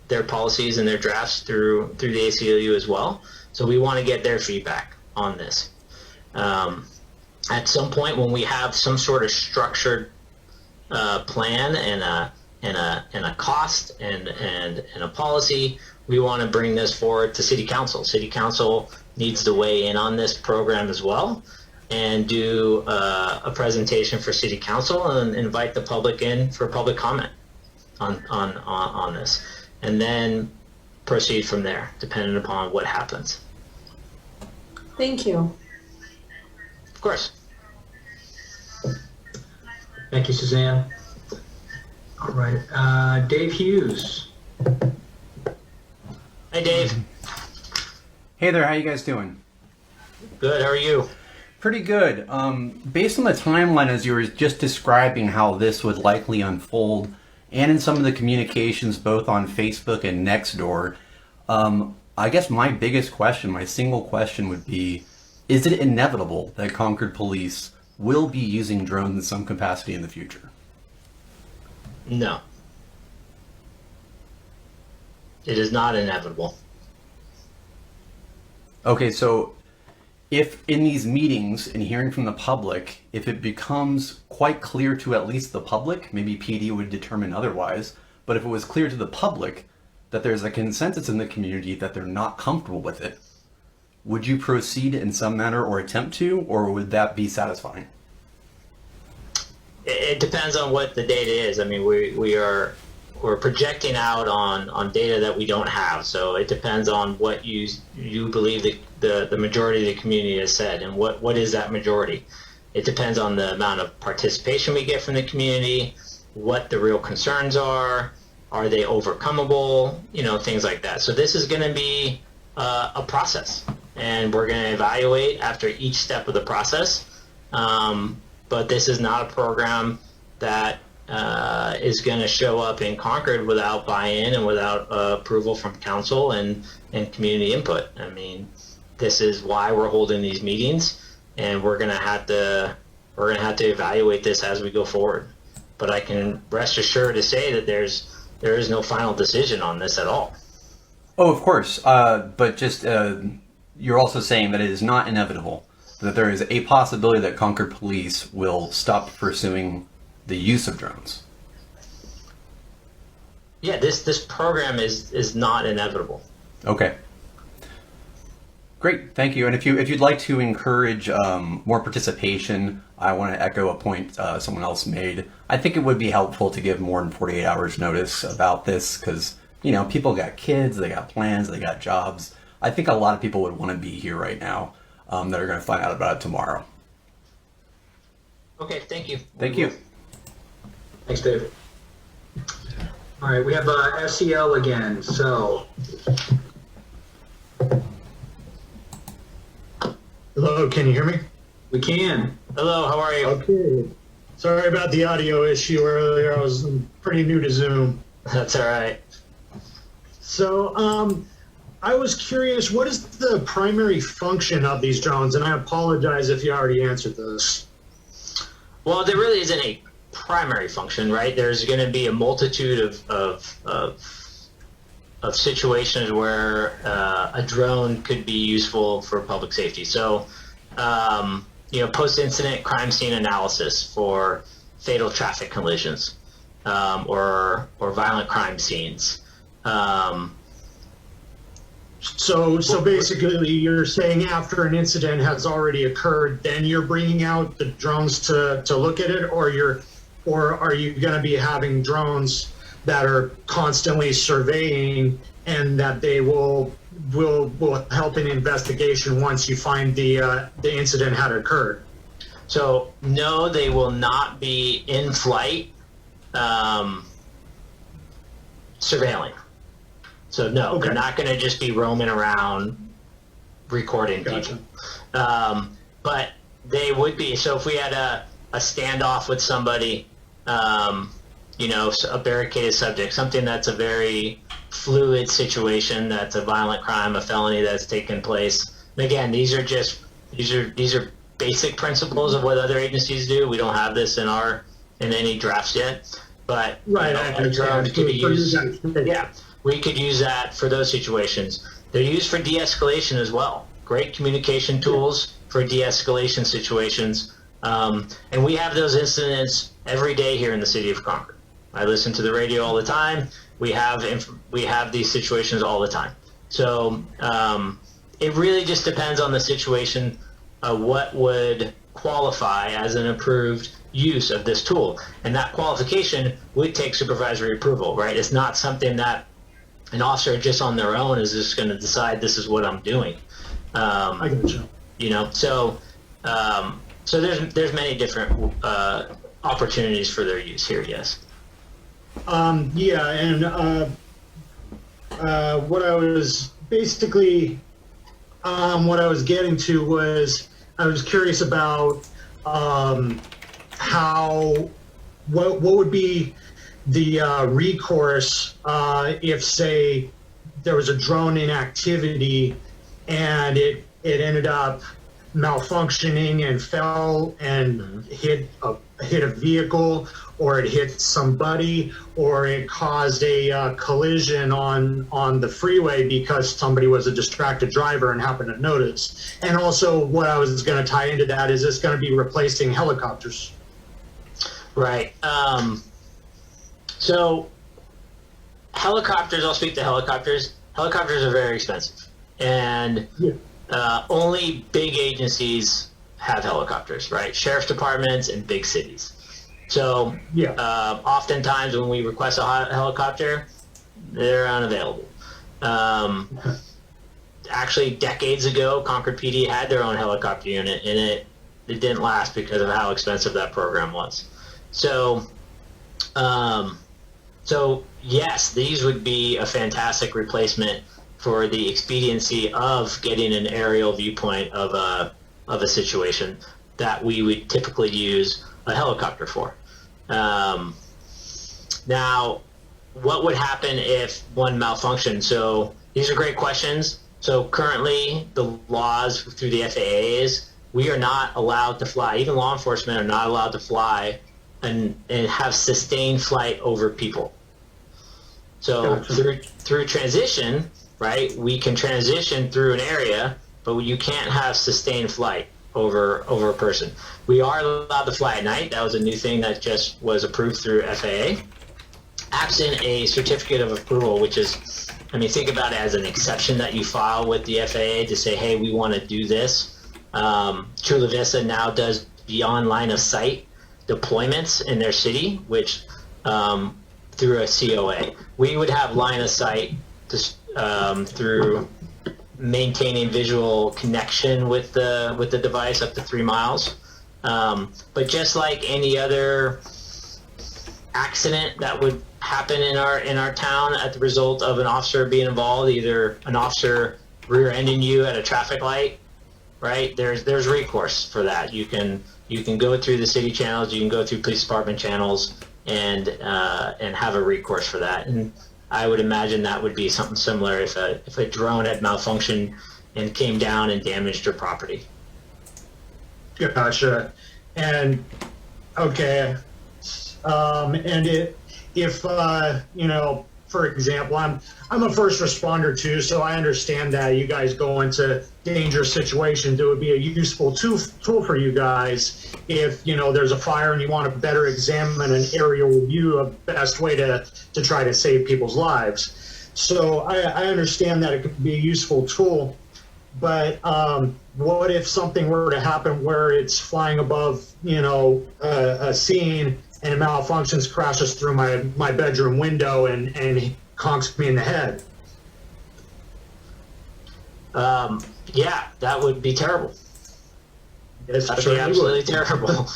their policies and their drafts through the ACLU as well. So we want to get their feedback on this. At some point, when we have some sort of structured plan and a cost and a policy, we want to bring this forward to City Council. City Council needs to weigh in on this program as well, and do a presentation for City Council and invite the public in for public comment on this, and then proceed from there, depending upon what happens. Thank you. Of course. Thank you, Suzanne. All right, Dave Hughes. Hey, Dave. Hey there, how you guys doing? Good, how are you? Pretty good. Based on the timeline as you were just describing how this would likely unfold, and in some of the communications both on Facebook and Nextdoor, I guess my biggest question, my single question would be, is it inevitable that Concord Police will be using drones in some capacity in the future? No. It is not inevitable. Okay, so if in these meetings and hearing from the public, if it becomes quite clear to at least the public, maybe PD would determine otherwise, but if it was clear to the public that there's a consensus in the community that they're not comfortable with it, would you proceed in some manner or attempt to, or would that be satisfying? It depends on what the data is. I mean, we're projecting out on data that we don't have, so it depends on what you believe the majority of the community has said, and what is that majority. It depends on the amount of participation we get from the community, what the real concerns are they overcomable, things like that. So this is going to be a process, and we're going to evaluate after each step of the process, but this is not a program that is going to show up in Concord without buy-in and without approval from council and community input. I mean, this is why we're holding these meetings, and we're going to have to evaluate this as we go forward. But I can rest assured to say that there is no final decision on this at all. Oh, of course, but just you're also saying that it is not inevitable, that there is a possibility that Concord Police will stop pursuing the use of drones. Yeah, this program is not inevitable. Okay. Great, thank you. And if you'd like to encourage more participation, I want to echo a point someone else made. I think it would be helpful to give more than 48 hours notice about this, because people got kids, they got plans, they got jobs. I think a lot of people would want to be here right now that are going to find out about it tomorrow. Okay, thank you. Thank you. Thanks, Dave. All right, we have SEL again, so. Hello, can you hear me? We can. Hello, how are you? Okay. Sorry about the audio issue earlier. I was pretty new to Zoom. That's all right. So I was curious, what is the primary function of these drones? And I apologize if you already answered this. Well, there really isn't a primary function, right? There's going to be a multitude of situations where a drone could be useful for public safety. So, post-incident crime scene analysis for fatal traffic collisions, or violent crime scenes. So basically you're saying after an incident has already occurred, then you're bringing out the drones to look at it, or are you going to be having drones that are constantly surveying and that they will help in investigation once you find the incident had occurred? So no, they will not be in flight surveilling. So no, Okay. they're not going to just be roaming around recording Gotcha. people. But they would be. So if we had a standoff with somebody, you know, a barricaded subject, something that's a very fluid situation, that's a violent crime, a felony that's taken place. And again, these are basic principles of what other agencies do. We don't have this in any drafts yet, but Right, you know, I our understand. drones could be For you used. guys. Yeah, we could use that for those situations. They're used for de-escalation as well. Great communication tools for de-escalation situations. And we have those incidents every day here in the city of Concord. I listen to the radio all the time. We have these situations all the time. So it really just depends on the situation, what would qualify as an approved use of this tool. And that qualification would take supervisory approval, right? It's not something that an officer just on their own is just going to decide this is what I'm doing. I get you. You know, so there's many different opportunities for their use here. Yes. Yeah, and what I was basically, what I was getting to was, I was curious about what would be the recourse if, say, there was a drone inactivity and it ended up malfunctioning and fell and hit a vehicle, or it hit somebody, or it caused a collision on the freeway because somebody was a distracted driver and happened to notice. And also, what I was going to tie into that is this going to be replacing helicopters? Right. So helicopters, I'll speak to helicopters. Helicopters are very expensive, and only big agencies have helicopters, right? Sheriff's departments and big cities. So oftentimes when we request a helicopter, they're unavailable. Actually, decades ago, Concord PD had their own helicopter unit, and it didn't last because of how expensive that program was. So, yes, these would be a fantastic replacement for the expediency of getting an aerial viewpoint of a situation that we would typically use a helicopter for. Now, what would happen if one malfunctioned? So these are great questions. So currently, the laws through the FAA is we are not allowed to fly. Even law enforcement are not allowed to fly and have sustained flight over people. So through transition, right, we can transition through an area, but you can't have sustained flight over a person. We are allowed to fly at night. That was a new thing that just was approved through FAA. Absent a certificate of approval, which is, I mean, think about it as an exception that you file with the FAA to say, hey, we want to do this. Chula Vista now does beyond line of sight deployments in their city, which through a COA. We would have line of sight through maintaining visual connection with the device up to 3 miles. But just like any other accident that would happen in our town at the result of an officer being involved, either an officer rear-ending you at a traffic light, right? There's recourse for that. You can go through the city channels, you can go through police department channels, and have a recourse for that. And I would imagine that would be something similar if a drone had malfunctioned and came down and damaged your property. Gotcha. And okay. And if you know, for example, I'm a first responder too, so I understand that you guys go into dangerous situations. It would be a useful tool for you guys if, you know, there's a fire and you want to better examine an aerial view of the best way to try to save people's lives. So I understand that it could be a useful tool, but what if something were to happen where it's flying above, you know, a scene and it malfunctions, crashes through my bedroom window and conks me in the head? Yeah, that would be terrible. Yes, That'd be certainly absolutely would. terrible.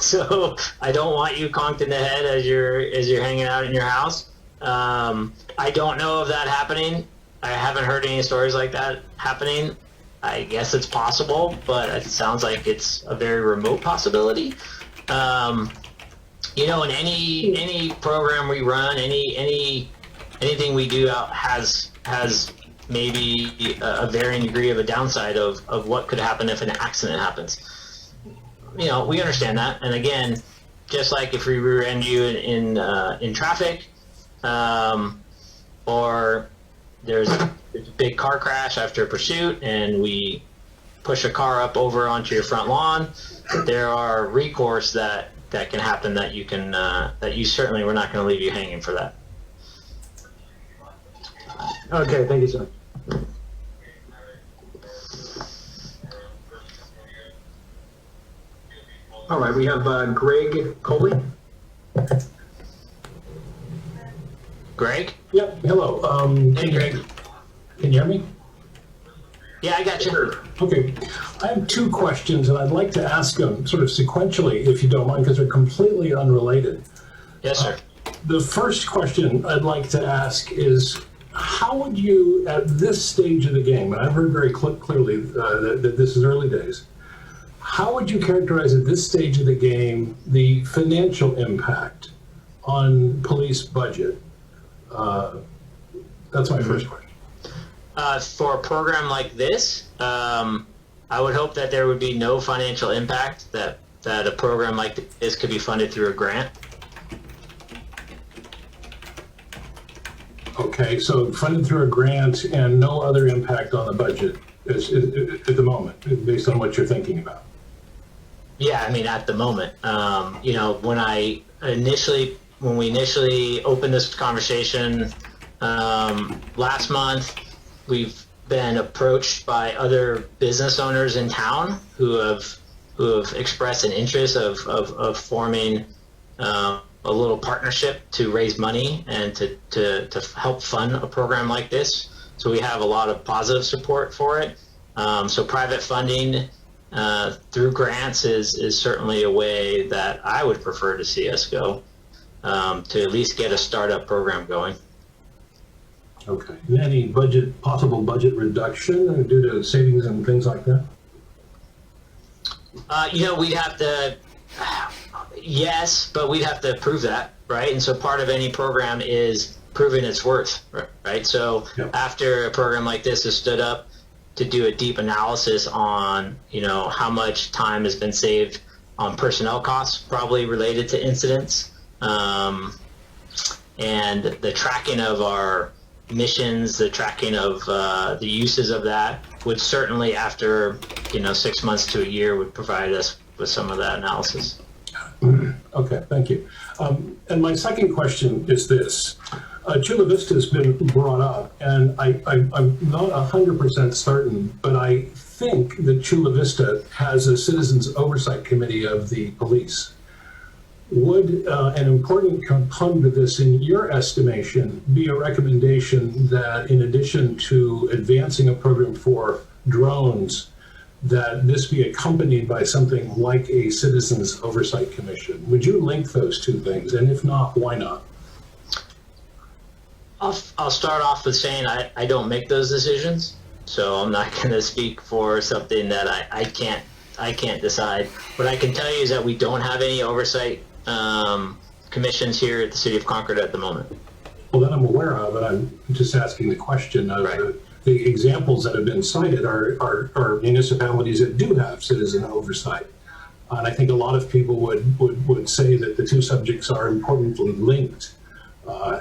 So I don't want you conked in the head as you're hanging out in your house. I don't know of that happening. I haven't heard any stories like that happening. I guess it's possible, but it sounds like it's a very remote possibility. You know, in any program we run, anything we do out has maybe a varying degree of a downside of what could happen if an accident happens. You know, we understand that, and again, just like if we rear-end you in traffic, or there's a big car crash after a pursuit, and we push a car up over onto your front lawn, there are recourse that can happen that you can that you certainly, we're not going to leave you hanging for that. Okay, thank you, sir. All right, we have Greg Coley. Greg? Yep, hello. Hey, Greg. Can you hear me? Yeah, I got you. Sure. Okay. I have two questions, and I'd like to ask them sort of sequentially, if you don't mind, because they're completely unrelated. Yes, sir. The first question I'd like to ask is, how would you, at this stage of the game, and I've heard very clearly that this is early days, how would you characterize at this stage of the game the financial impact on police budget? That's my first question. For a program like this, I would hope that there would be no financial impact, that a program like this could be funded through a grant. Okay, so funded through a grant and no other impact on the budget at the moment, based on what you're thinking about. Yeah, I mean, at the moment, you know, when we initially opened this conversation last month, we've been approached by other business owners in town who have expressed an interest of forming a little partnership to raise money and to help fund a program like this. So we have a lot of positive support for it. So private funding through grants is certainly a way that I would prefer to see us go, to at least get a startup program going. Okay. And any possible budget reduction due to savings and things like that? You know, we'd have to, yes, but we'd have to prove that, right? And so part of any program is proving its worth, right? So Yep. After a program like this is stood up, to do a deep analysis on, you know, how much time has been saved on personnel costs, probably related to incidents, and the tracking of our missions, the tracking of the uses of that would certainly, after 6 months to a year, would provide us with some of that analysis. Okay, thank you. And my second question is this. Chula Vista has been brought up, and I'm not 100% certain, but I think that Chula Vista has a citizens oversight committee of the police. Would an important component of this, in your estimation, be a recommendation that in addition to advancing a program for drones, that this be accompanied by something like a citizens oversight commission? Would you link those two things? And if not, why not? I'll start off with saying I don't make those decisions, so I'm not going to speak for something that I can't decide. What I can tell you is that we don't have any oversight commissions here at the City of Concord at the moment. Well, that I'm aware of, and I'm just asking the question of Right. the examples that have been cited are municipalities that do have citizen oversight. And I think a lot of people would say that the two subjects are importantly linked.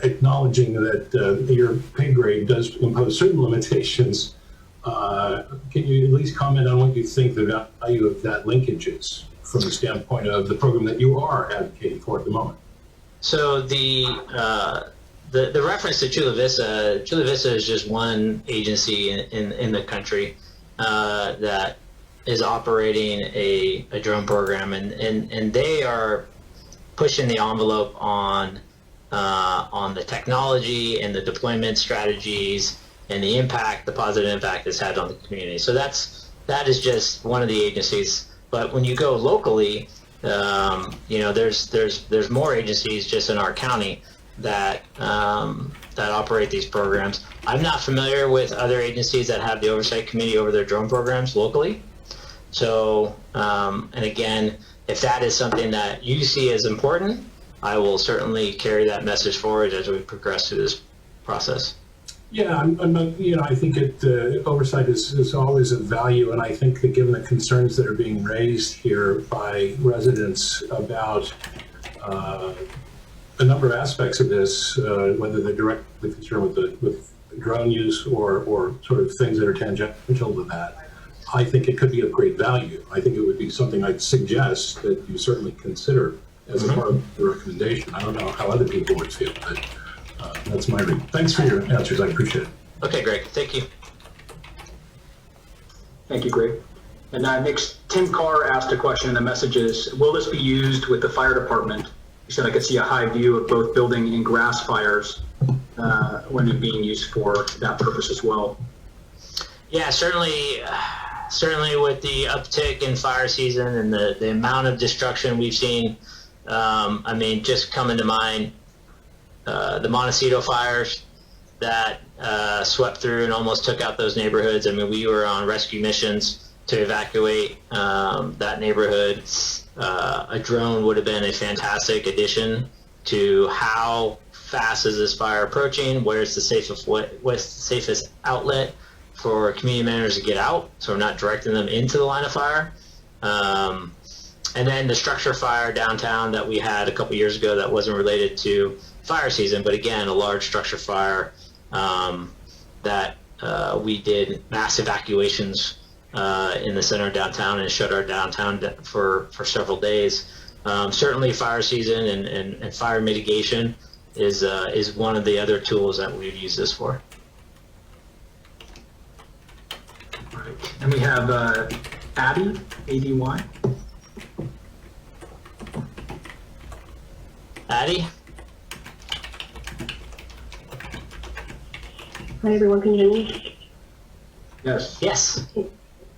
Acknowledging that your pay grade does impose certain limitations, can you at least comment on what you think the value of that linkage is from the standpoint of the program that you are advocating for at the moment? So the reference to Chula Vista is just one agency in the country that is operating a drone program, and they are pushing the envelope on the technology and the deployment strategies and the positive impact it's had on the community. So that is just one of the agencies. But when you go locally, there's more agencies just in our county that that operate these programs. I'm not familiar with other agencies that have the oversight committee over their drone programs locally. So, and again, if that is something that you see as important, I will certainly carry that message forward as we progress through this process. Yeah, I think oversight is always of value, and I think that given the concerns that are being raised here by residents about a number of aspects of this, whether they're directly concerned with drone use or sort of things that are tangential to that, I think it could be of great value. I think it would be something I'd suggest that you certainly consider as a part of the recommendation. I don't know how other people would feel, but that's my read. Thanks for your answers. I appreciate it. Okay, Greg. Thank you. Thank you, Greg. And next, Tim Carr asked a question in the messages. Will this be used with the fire department? He said I could see a high view of both building and grass fires when it being used for that purpose as well. Yeah, certainly with the uptick in fire season and the amount of destruction we've seen, I mean, just coming to mind, the Montecito fires that swept through and almost took out those neighborhoods. I mean, we were on rescue missions to evacuate that neighborhood. A drone would have been a fantastic addition to how fast is this fire approaching, what's the safest outlet for community managers to get out, so we're not directing them into the line of fire. And then the structure fire downtown that we had a couple years ago that wasn't related to fire season, but again, a large structure fire that we did mass evacuations in the center of downtown and shut our downtown for several days. Certainly fire season and fire mitigation is one of the other tools that we've used this for. All right. And we have Abby, A-D-Y. Addie? Hi everyone, can you hear me? Yes. Yes.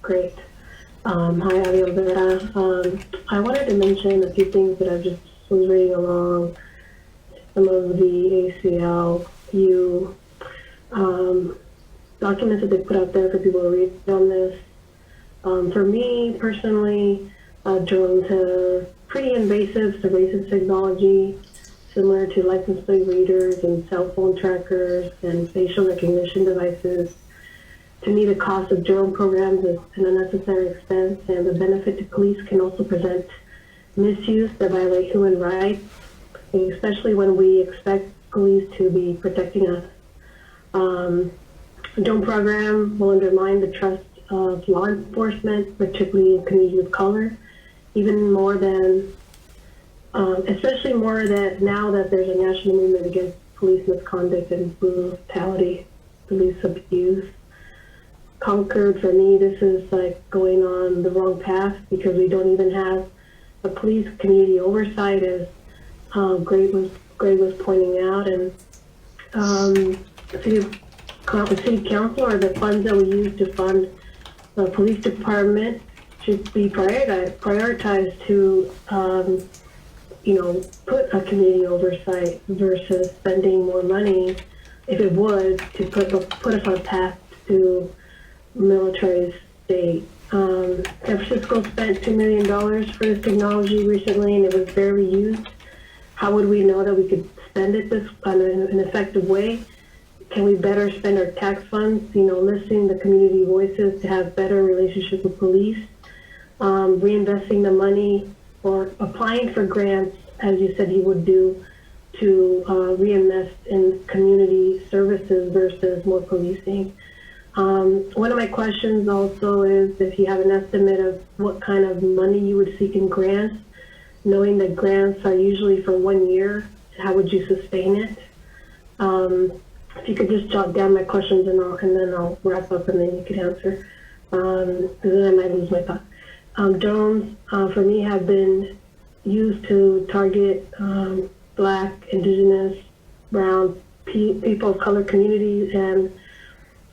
Great. Hi, Avi Olvera. I wanted to mention a few things that I just was reading along some of the ACLU documents that they put out there for people to read on this. For me personally, drones are pretty invasive, subversive technology, similar to license plate readers and cell phone trackers and facial recognition devices. To me, the cost of drone programs is an unnecessary expense, and the benefit to police can also present misuse that violate human rights, especially when we expect police to be protecting us. A drone program will undermine the trust of law enforcement, particularly in communities of color, even more than, especially more that now that there's a national movement against police misconduct and brutality, police abuse. Concord, for me, this is like going on the wrong path because we don't even have a police community oversight, as Greg was pointing out, and the city council or the funds that we use to fund the police department should be prioritized to, put a community oversight versus spending more money, if it would, to put us on a path to military state. San Francisco spent $2 million for this technology recently, and it was barely used. How would we know that we could spend it this in an effective way? Can we better spend our tax funds, listening to community voices to have better relationship with police, reinvesting the money or applying for grants, as you said you would do, to reinvest in community services versus more policing. One of my questions also is if you have an estimate of what kind of money you would seek in grants, knowing that grants are usually for 1 year, how would you sustain it? If you could just jot down my questions and then I'll wrap up and then you could answer, because then I might lose my thought. Drones, for me, have been used to target Black, Indigenous, Brown, people of color communities, and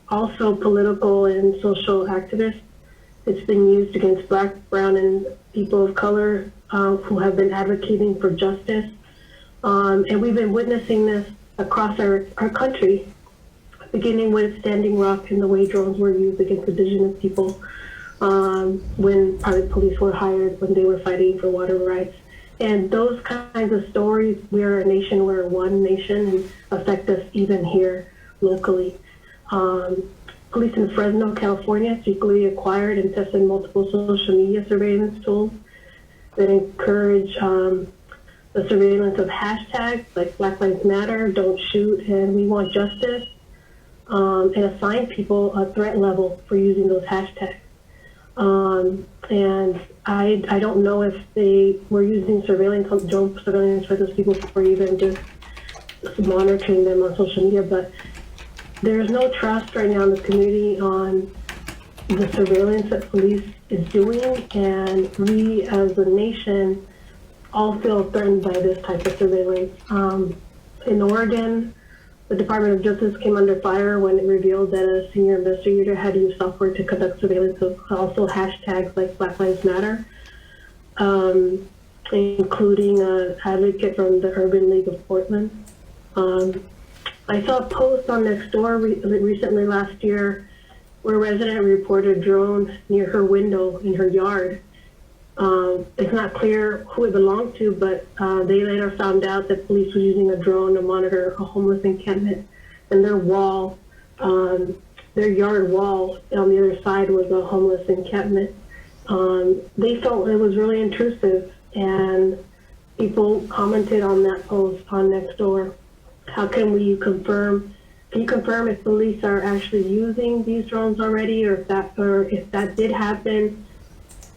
also political and social activists. It's been used against Black, brown, and people of color who have been advocating for justice. And we've been witnessing this across our country, beginning with Standing Rock and the way drones were used against indigenous people when private police were hired, when they were fighting for water rights. And those kinds of stories, we're a nation, we're one nation, and affect us even here locally. Police in Fresno, California, secretly acquired and tested multiple social media surveillance tools that encourage the surveillance of hashtags like Black Lives Matter, Don't Shoot, and We Want Justice, and assign people a threat level for using those hashtags. And I don't know if they were using surveillance, drone surveillance for those people or even just monitoring them on social media, but there's no trust right now in the community on the surveillance that police is doing, and we as a nation all feel threatened by this type of surveillance. In Oregon, the Department of Justice came under fire when it revealed that a senior investigator had used software to conduct surveillance of also hashtags like Black Lives Matter, including an advocate from the Urban League of Portland. I saw a post on Nextdoor recently last year where a resident reported a drone near her window in her yard. It's not clear who it belonged to, but they later found out that police were using a drone to monitor a homeless encampment, and their wall, their yard wall on the other side was a homeless encampment. They felt it was really intrusive, and people commented on that post on Nextdoor. How can you confirm if police are actually using these drones already, or if that did happen?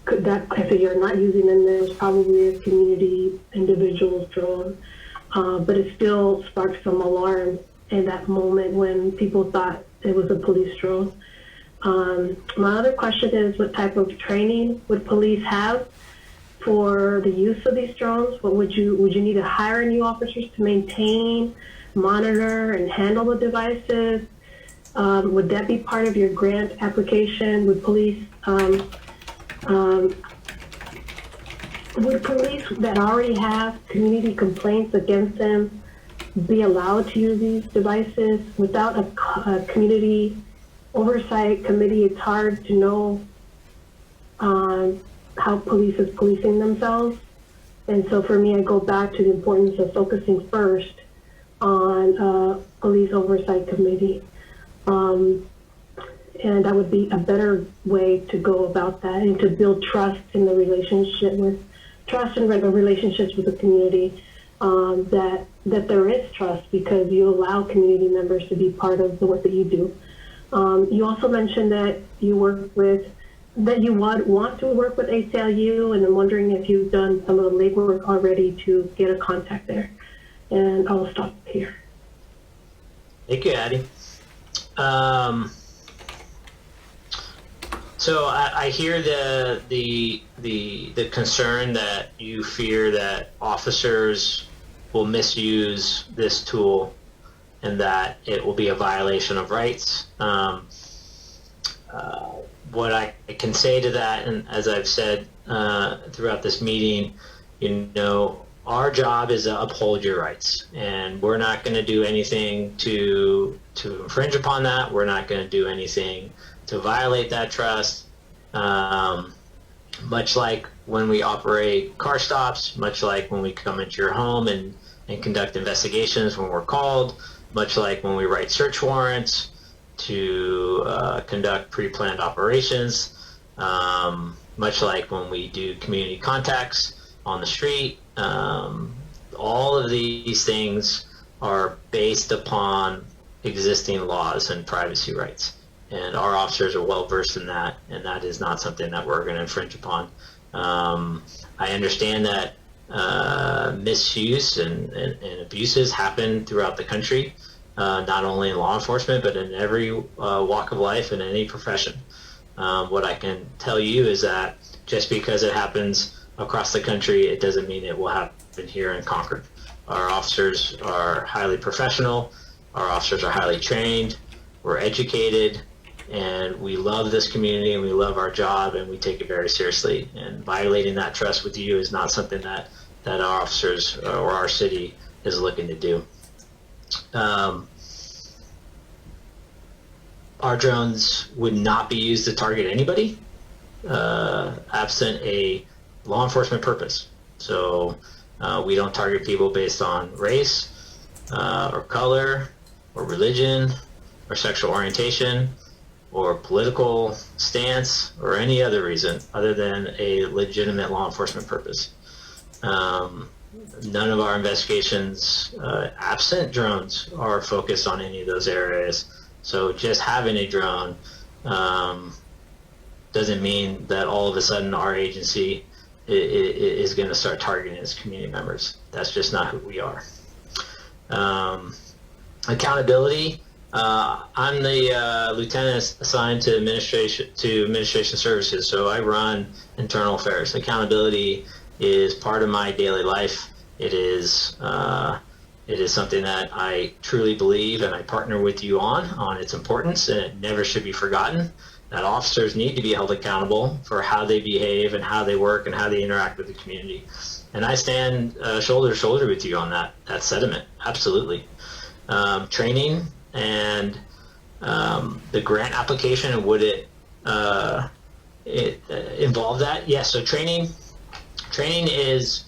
Could that, if you're not using them, there's probably a community individual's drone. But it still sparked some alarm in that moment when people thought it was a police drone. My other question is, what type of training would police have for the use of these drones? What would you need to hire new officers to maintain, monitor, and handle the devices? Would that be part of your grant application? Would police that already have community complaints against them be allowed to use these devices without a community oversight committee? It's hard to know how police is policing themselves. And so for me, I go back to the importance of focusing first on a police oversight committee. And that would be a better way to go about that, and to build trust in the relationship with relationships with the community, that there is trust because you allow community members to be part of the work that you do. You also mentioned that you want to work with ACLU, and I'm wondering if you've done some of the legwork already to get a contact there. And I'll stop here. Thank you, Addie. So I hear the concern that you fear that officers will misuse this tool and that it will be a violation of rights. What I can say to that, and as I've said throughout this meeting, our job is to uphold your rights, and we're not going to do anything to infringe upon that. We're not going to do anything to violate that trust. Much like when we operate car stops, much like when we come into your home and conduct investigations when we're called, much like when we write search warrants to conduct pre-planned operations, much like when we do community contacts on the street. All of these things are based upon existing laws and privacy rights, and our officers are well versed in that, and that is not something that we're going to infringe upon. I understand that misuse and abuses happen throughout the country, not only in law enforcement, but in every walk of life and any profession. What I can tell you is that just because it happens across the country, it doesn't mean it will happen here in Concord. Our officers are highly professional. Our officers are highly trained. We're educated. And we love this community and we love our job and we take it very seriously. And violating that trust with you is not something that our officers or our city is looking to do. Our drones would not be used to target anybody absent a law enforcement purpose. So we don't target people based on race or color or religion or sexual orientation or political stance or any other reason other than a legitimate law enforcement purpose. None of our investigations absent drones are focused on any of those areas. So just having a drone doesn't mean that all of a sudden our agency is going to start targeting its community members. That's just not who we are. Accountability. I'm the lieutenant assigned to administration services, so I run internal affairs. Accountability is part of my daily life. It is something that I truly believe and I partner with you on its importance, and it never should be forgotten that officers need to be held accountable for how they behave and how they work and how they interact with the community. And I stand shoulder to shoulder with you on that sentiment, absolutely. Training and the grant application, and would it involve that? Yes, so training is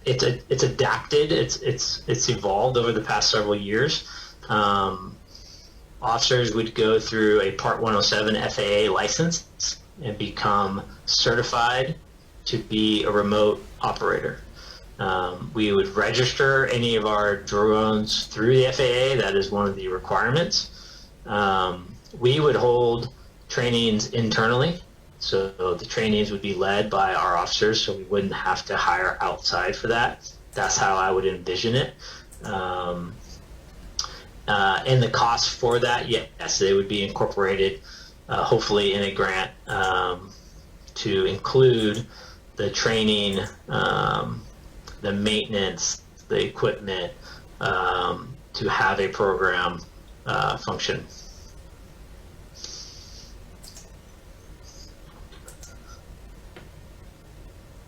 it's adapted, it's evolved over the past several years. Officers would go through a Part 107 FAA license and become certified to be a remote operator. We would register any of our drones through the FAA. That is one of the requirements. We would hold trainings internally. So the trainings would be led by our officers, so we wouldn't have to hire outside for that. That's how I would envision it. And the costs for that, yes, they would be incorporated, hopefully in a grant to include the training, the maintenance, the equipment, to have a program function.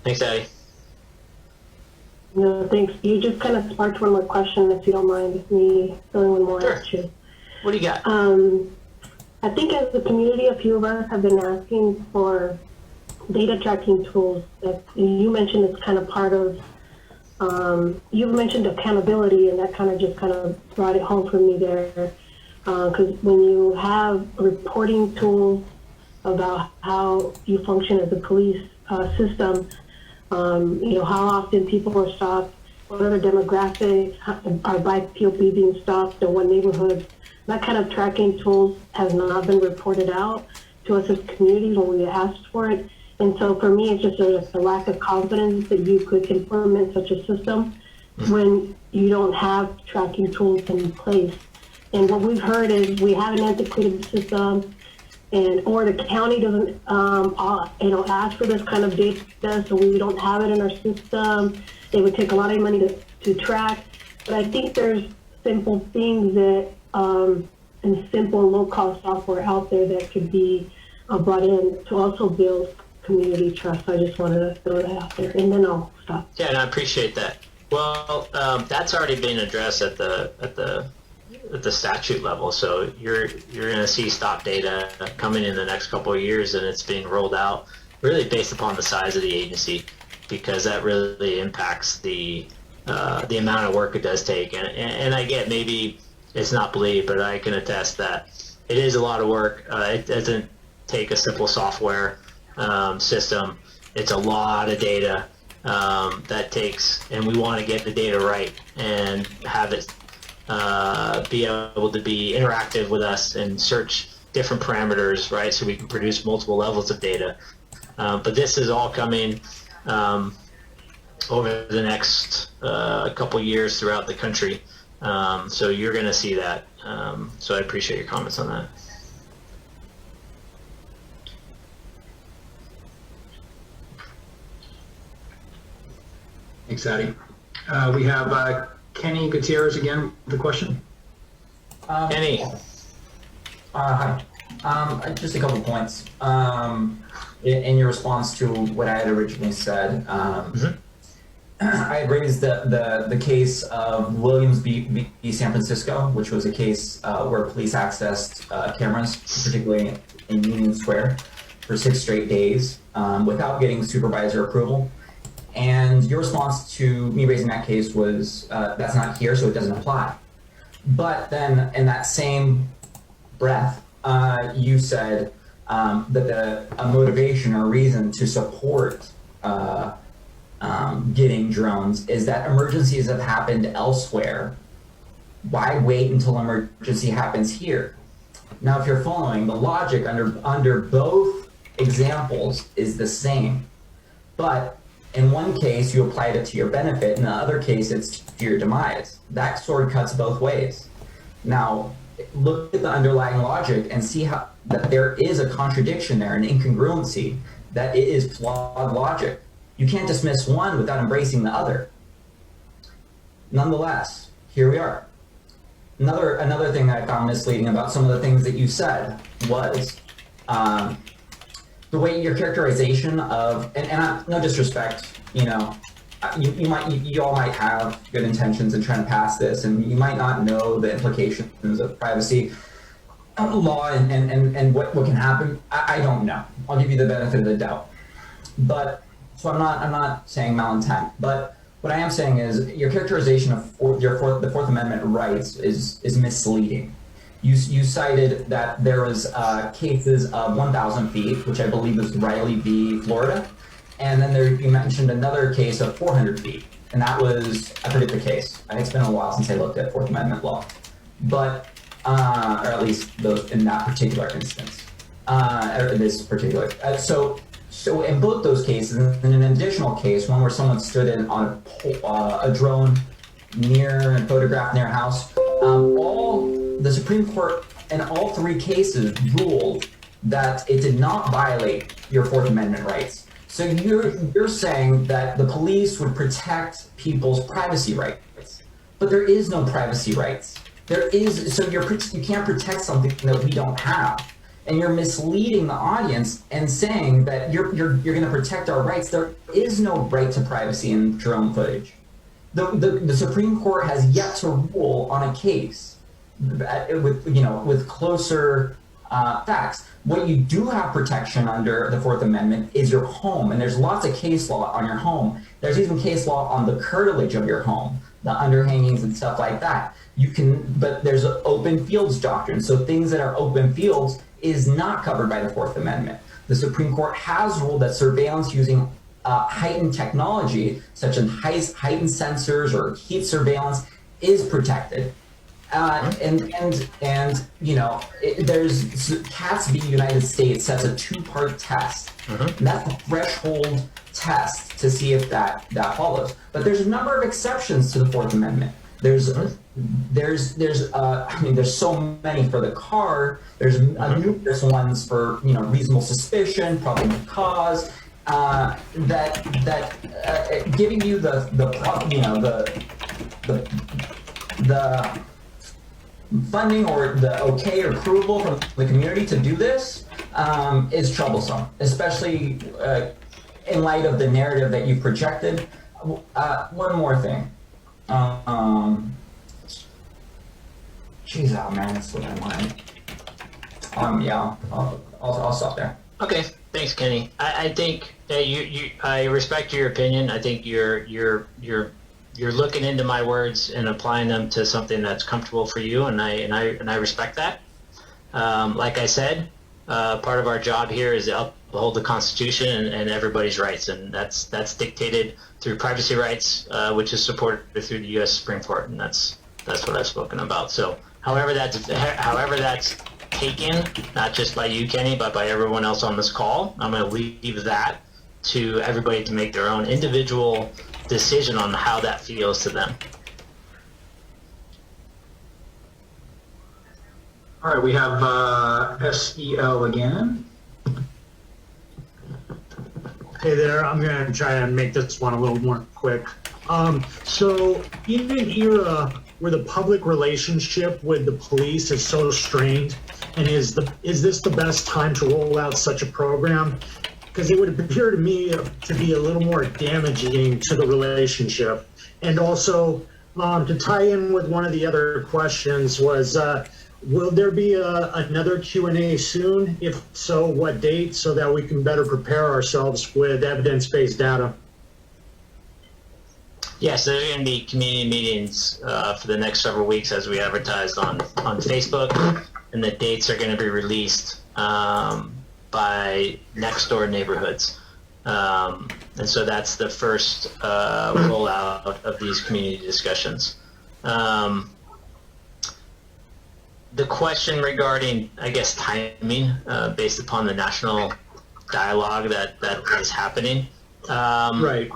Thanks, Addie. No, thanks. You just kind of sparked one more question, if you don't mind me filling one more Sure. at you. What do you got? I think as a community, a few of us have been asking for data tracking tools that you mentioned it's kind of part of, you mentioned accountability, and that kind of brought it home for me there. Because when you have reporting tools about how you function as a police system, how often people are stopped, what are the demographics, are BIPOP being stopped, in what neighborhoods. That kind of tracking tools has not been reported out to us as communities when we asked for it. And so for me, it's just a lack of confidence that you could implement such a system when you don't have tracking tools in place. And what we've heard is we have an antiquated system, or the county doesn't, ask for this kind of data, so we don't have it in our system. It would take a lot of money to track. But I think there's simple things that, and simple low-cost software out there that could be brought in to also build community trust. I just wanted to throw that out there, and then I'll stop. Yeah, and I appreciate that. Well, that's already been addressed at the statute level. So you're going to see stop data coming in the next couple of years, and it's being rolled out really based upon the size of the agency, because that really impacts the amount of work it does take. And I get maybe it's not believed, but I can attest that it is a lot of work. It doesn't take a simple software system. It's a lot of data that takes, and we want to get the data right and have it be able to be interactive with us and search different parameters, right? So we can produce multiple levels of data. But this is all coming over the next couple years throughout the country. So you're going to see that. So I appreciate your comments on that. Thanks, Addie. We have Kenny Gutierrez again with the question. Kenny. Hi. Just a couple points. In your response to what I had originally said, I had raised the case of Williams v. San Francisco, which was a case where police accessed cameras, particularly in Union Square, for 6 straight days without getting supervisor approval. And your response to me raising that case was, that's not here, so it doesn't apply. But then in that same breath, you said that a motivation or reason to support getting drones is that emergencies have happened elsewhere. Why wait until an emergency happens here? Now, if you're following, the logic under both examples is the same, but in one case you applied it to your benefit, in the other case it's to your demise. That sword cuts both ways. Now, look at the underlying logic and see how that there is a contradiction there, an incongruency, that it is flawed logic. You can't dismiss one without embracing the other. Nonetheless, here we are. Another thing that I found misleading about some of the things that you said was the way your characterization of, and no disrespect, you all might have good intentions in trying to pass this, and you might not know the implications of privacy law and what can happen. I don't know. I'll give you the benefit of the doubt. But so I'm not saying malintent, but what I am saying is your characterization of the Fourth Amendment rights is misleading. You cited that there was cases of 1,000 feet, which I believe is Riley v. Florida, and then you mentioned another case of 400 feet, and that was, I forget the case. It's been a while since I looked at Fourth Amendment law, but or at least in that particular instance, or in this particular. So in both those cases, in an additional case, one where someone stood in on a drone near and photographed their house, the Supreme Court in all 3 cases ruled that it did not violate your Fourth Amendment rights. So you're saying that the police would protect people's privacy rights, but there is no privacy rights. You can't protect something that we don't have. And you're misleading the audience and saying that you're going to protect our rights. There is no right to privacy in drone footage. The Supreme Court has yet to rule on a case with closer facts. What you do have protection under the Fourth Amendment is your home, and there's lots of case law on your home. There's even case law on the curtilage of your home, the underhangings and stuff like that. But there's an open fields doctrine. So things that are open fields is not covered by the Fourth Amendment. The Supreme Court has ruled that surveillance using heightened technology, such as heightened sensors or heat surveillance, is protected. There's Katz v. United States sets a 2-part test. And that's a threshold test to see if that follows. But there's a number of exceptions to the Fourth Amendment. There's so many for the car. There's numerous ones for reasonable suspicion, probable cause. That giving you the funding or the okay or approval from the community to do this is troublesome, especially in light of the narrative that you projected. One more thing. Jeez, oh man, it's slipping my mind. Yeah, I'll stop there. Okay, thanks, Kenny. I think I respect your opinion. I think you're looking into my words and applying them to something that's comfortable for you, and I respect that. Like I said, part of our job here is to uphold the Constitution and everybody's rights, and that's dictated through privacy rights, which is supported through the U.S. Supreme Court, and that's what I've spoken about. So, however that's taken, not just by you, Kenny, but by everyone else on this call, I'm going to leave that to everybody to make their own individual decision on how that feels to them. All right, we have SEL again. Hey there, I'm going to try and make this one a little more quick. So in an era the public relationship with the police is so strained? And is this the best time to roll out such a program? Because it would appear to me to be a little more damaging to the relationship. And also, to tie in with one of the other questions was, will there be another Q&A soon? If so, what date, so that we can better prepare ourselves with evidence-based data? Yes, there are going to be community meetings for the next several weeks as we advertised on Facebook, and the dates are going to be released by next door neighborhoods. And so that's the first rollout of these community discussions. The question regarding, I guess, timing based upon the national dialogue that is happening. Right.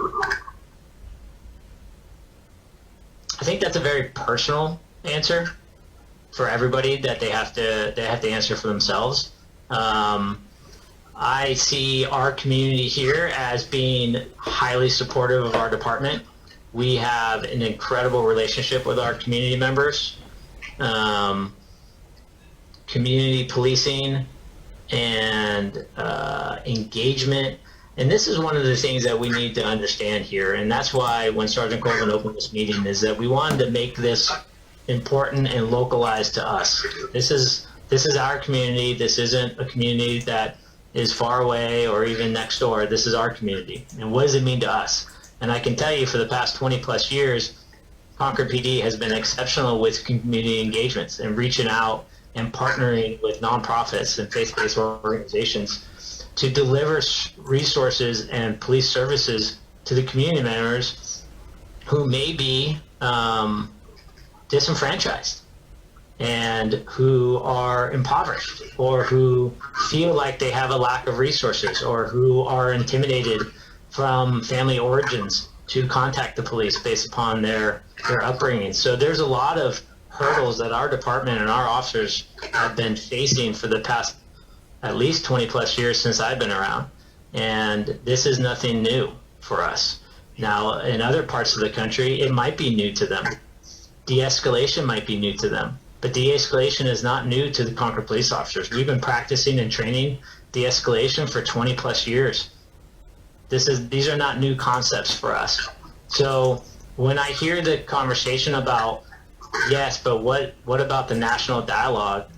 I think that's a very personal answer for everybody that they have to answer for themselves. I see our community here as being highly supportive of our department. We have an incredible relationship with our community members. Community policing and engagement. And this is one of the things that we need to understand here. And that's why when Sergeant Colvin opened this meeting is that we wanted to make this important and localized to us. This is our community. This isn't a community that is far away or even next door. This is our community. And what does it mean to us? And I can tell you for the past 20 plus years, Concord PD has been exceptional with community engagements and reaching out and partnering with nonprofits and faith-based organizations to deliver resources and police services to the community members who may be disenfranchised and who are impoverished or who feel like they have a lack of resources or who are intimidated from family origins to contact the police based upon their upbringing. So there's a lot of hurdles that our department and our officers have been facing for the past at least 20 plus years since I've been around. And this is nothing new for us. Now, in other parts of the country, it might be new to them. De-escalation might be new to them, but de-escalation is not new to the Concord police officers. We've been practicing and training de-escalation for 20 plus years. These are not new concepts for us. So when I hear the conversation about, yes, but what about the national dialogue?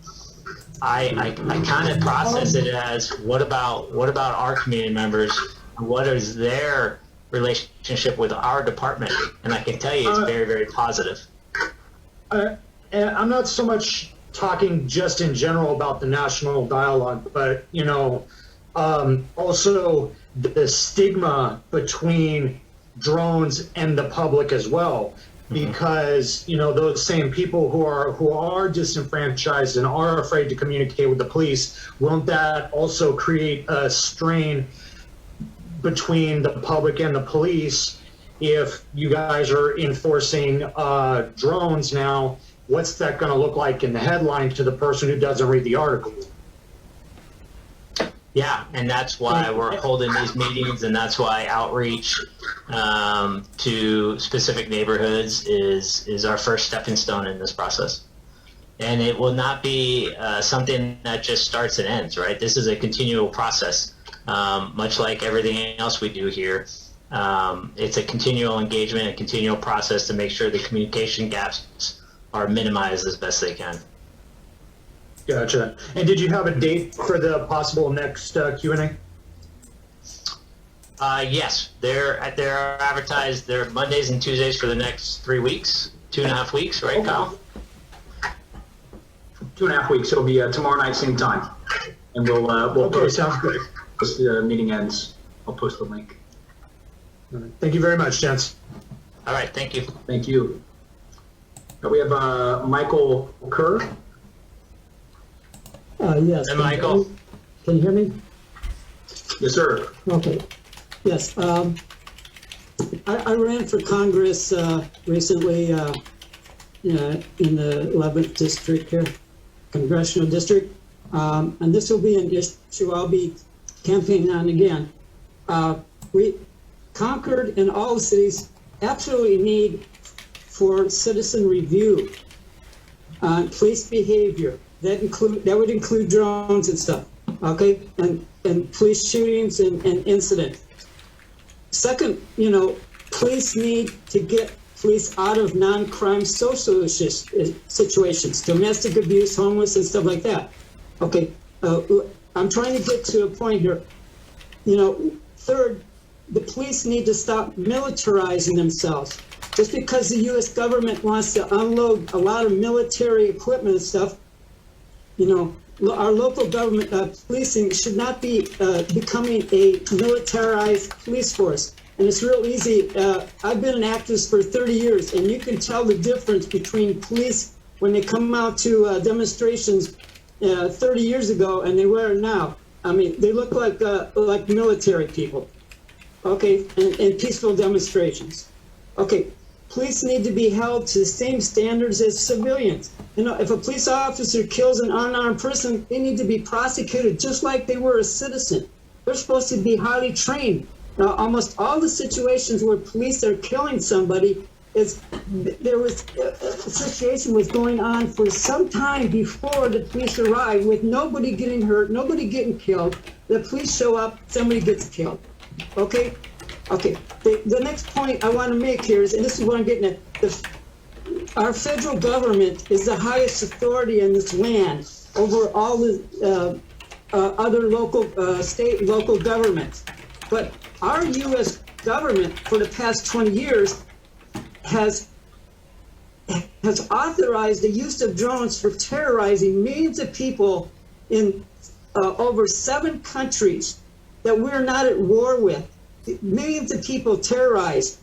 I kind of process it as what about our community members? What is their relationship with our department? And I can tell you it's very, very positive. And I'm not so much talking just in general about the national dialogue, but also the stigma between drones and the public as well. Because those same people who are disenfranchised and are afraid to communicate with the police, won't that also create a strain between the public and the police? If you guys are enforcing drones now, what's that going to look like in the headline to the person who doesn't read the article? Yeah, and that's why we're holding these meetings, and that's why outreach to specific neighborhoods is our first stepping stone in this process. And it will not be something that just starts and ends, right? This is a continual process, much like everything else we do here. It's a continual engagement, a continual process to make sure the communication gaps are minimized as best they can. Gotcha. And did you have a date for the possible next Q&A? Yes, they're advertised. They're Mondays and Tuesdays for the next 3 weeks, 2.5 weeks, right, okay. Kyle? 2.5 weeks. It'll be tomorrow night, same time, and we'll okay, post. Sounds good. Once the meeting ends, I'll post the link. Thank you very much, gents. All right, thank you. Thank you. We have Michael Kerr. Yes. Hey, Michael. Can you hear me? Yes, sir. Okay. Yes. I ran for Congress recently in the 11th district here, congressional district, and this will be an issue I'll be campaigning on again. We Concord and all the cities absolutely need for citizen review on police behavior. That would include drones and stuff, okay? And police shootings and incidents. Second, police need to get police out of non-crime social situations, domestic abuse, homeless, and stuff like that. Okay, I'm trying to get to a point here. Third, the police need to stop militarizing themselves. Just because the U.S. government wants to unload a lot of military equipment and stuff, our local government policing should not be becoming a militarized police force. And it's real easy. I've been an activist for 30 years, and you can tell the difference between police when they come out to demonstrations 30 years ago and they wear it now. I mean, they look like military people, okay, in peaceful demonstrations. Okay, police need to be held to the same standards as civilians. If a police officer kills an unarmed person, they need to be prosecuted just like they were a citizen. They're supposed to be highly trained. Now, almost all the situations where police are killing somebody there was a situation was going on for some time before the police arrived with nobody getting hurt, nobody getting killed. The police show up, somebody gets killed. Okay? Okay. The next point I want to make here is, and this is what I'm getting at, our federal government is the highest authority in this land over all the other local, state and local governments. But our U.S. government for the past 20 years has authorized the use of drones for terrorizing millions of people in over 7 countries that we're not at war with. Millions of people terrorized,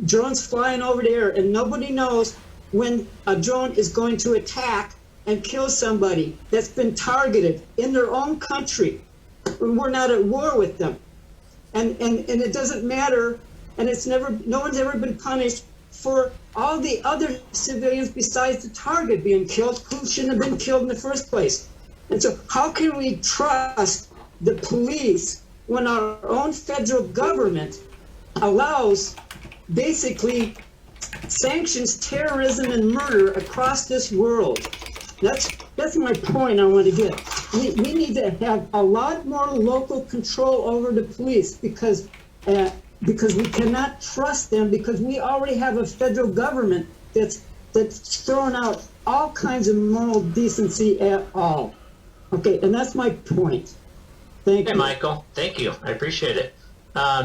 drones flying over the air, and nobody knows when a drone is going to attack and kill somebody that's been targeted in their own country. We're not at war with them. And it doesn't matter, and no one's ever been punished for all the other civilians besides the target being killed who shouldn't have been killed in the first place. And so how can we trust the police when our own federal government allows, basically sanctions terrorism and murder across this world? That's my point I want to get. We need to have a lot more local control over the police because we cannot trust them, because we already have a federal government that's throwing out all kinds of moral decency at all. Okay, and that's my point. Thank you. Hey, Michael. Thank you. I appreciate it.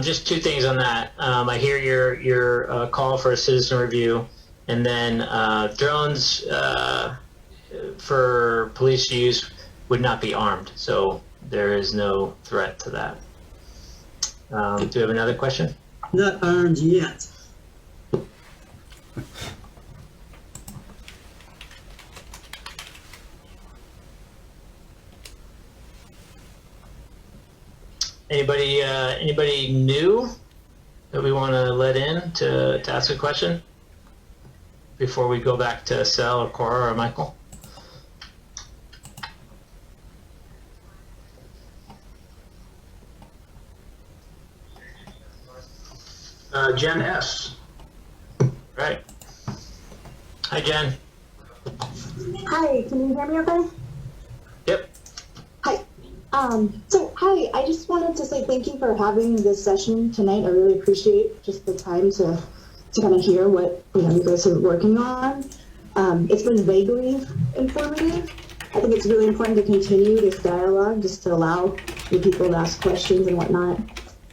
Just 2 things on that. I hear your call for a citizen review, and then drones for police use would not be armed, so there is no threat to that. Do we have another question? Not armed yet. Anybody new that we want to let in to ask a question before we go back to Sel or Cora or Michael? Jen S. Right. Hi, Jen. Hi, can you hear me okay? Yep. Hi. Hi, I just wanted to say thank you for having this session tonight. I really appreciate just the time to kind of hear what you guys are working on. It's been vaguely informative. I think it's really important to continue this dialogue just to allow the people to ask questions and whatnot.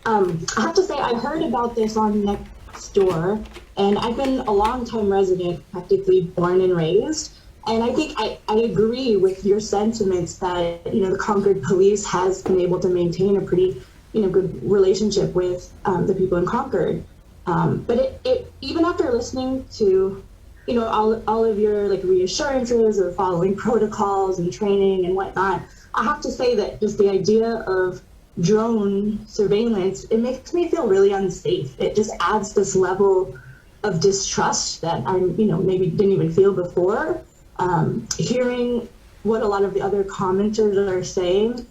I have to say, I heard about this on Nextdoor, and I've been a long-time resident, practically born and raised. And I think I agree with your sentiments that, the Concord Police has been able to maintain a pretty, good relationship with the people in Concord. But it even after listening to, all of your reassurances of following protocols and training and whatnot, I have to say that just the idea of drone surveillance, it makes me feel really unsafe. It just adds this level of distrust that I, maybe didn't even feel before. Hearing what a lot of the other commenters are saying,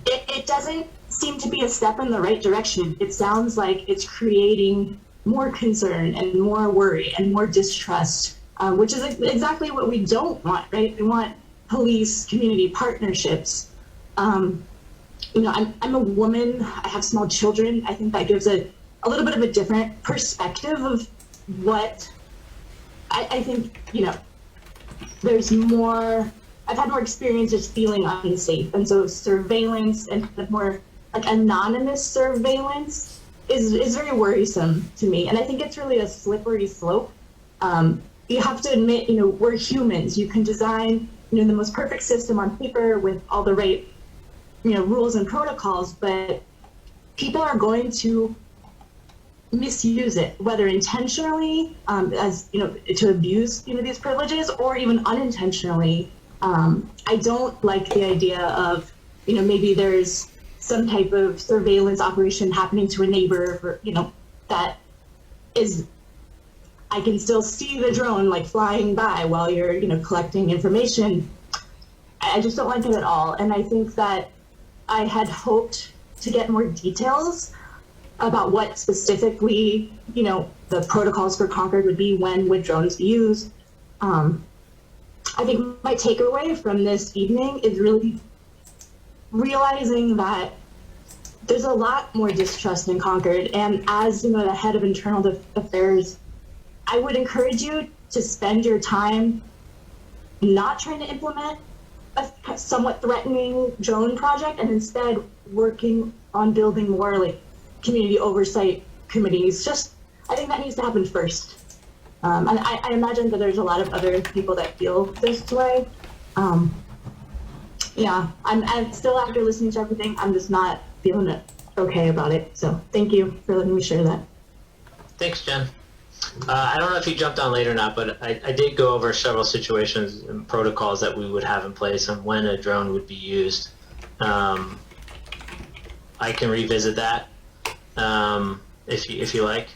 it doesn't seem to be a step in the right direction. It sounds like it's creating more concern and more worry and more distrust, which is exactly what we don't want, right? We want police community partnerships. You know, I'm a woman, I have small children. I think that gives a little bit of a different perspective of what I think, you know, there's more, I've had more experience just feeling unsafe. And so surveillance and the more like anonymous surveillance is very worrisome to me. And I think it's really a slippery slope. You have to admit, you know, we're humans. You can design, you know, the most perfect system on paper with all the right, you know, rules and protocols, but people are going to misuse it, whether intentionally, as you know, to abuse, you know, these privileges, or even unintentionally. I don't like the idea of, you know, maybe there's some type of surveillance operation happening to a neighbor, for, you know, that is, I can still see the drone like flying by while you're, you know, collecting information. I just don't like it at all, and I think that I had hoped to get more details about what specifically, you know, the protocols for Concord would be, when would drones be used. I think my takeaway from this evening is really realizing that there's a lot more distrust in Concord, and as, you know, the head of internal affairs, I would encourage you to spend your time not trying to implement a somewhat threatening drone project, and instead working on building more like community oversight committees. Just, I think that needs to happen first. And I imagine that there's a lot of other people that feel this way. Yeah, I'm still, after listening to everything, I'm just not feeling okay about it. So thank you for letting me share that. Thanks, Jen. I don't know if you jumped on late or not, but I did go over several situations and protocols that we would have in place on when a drone would be used. I can revisit that if you like.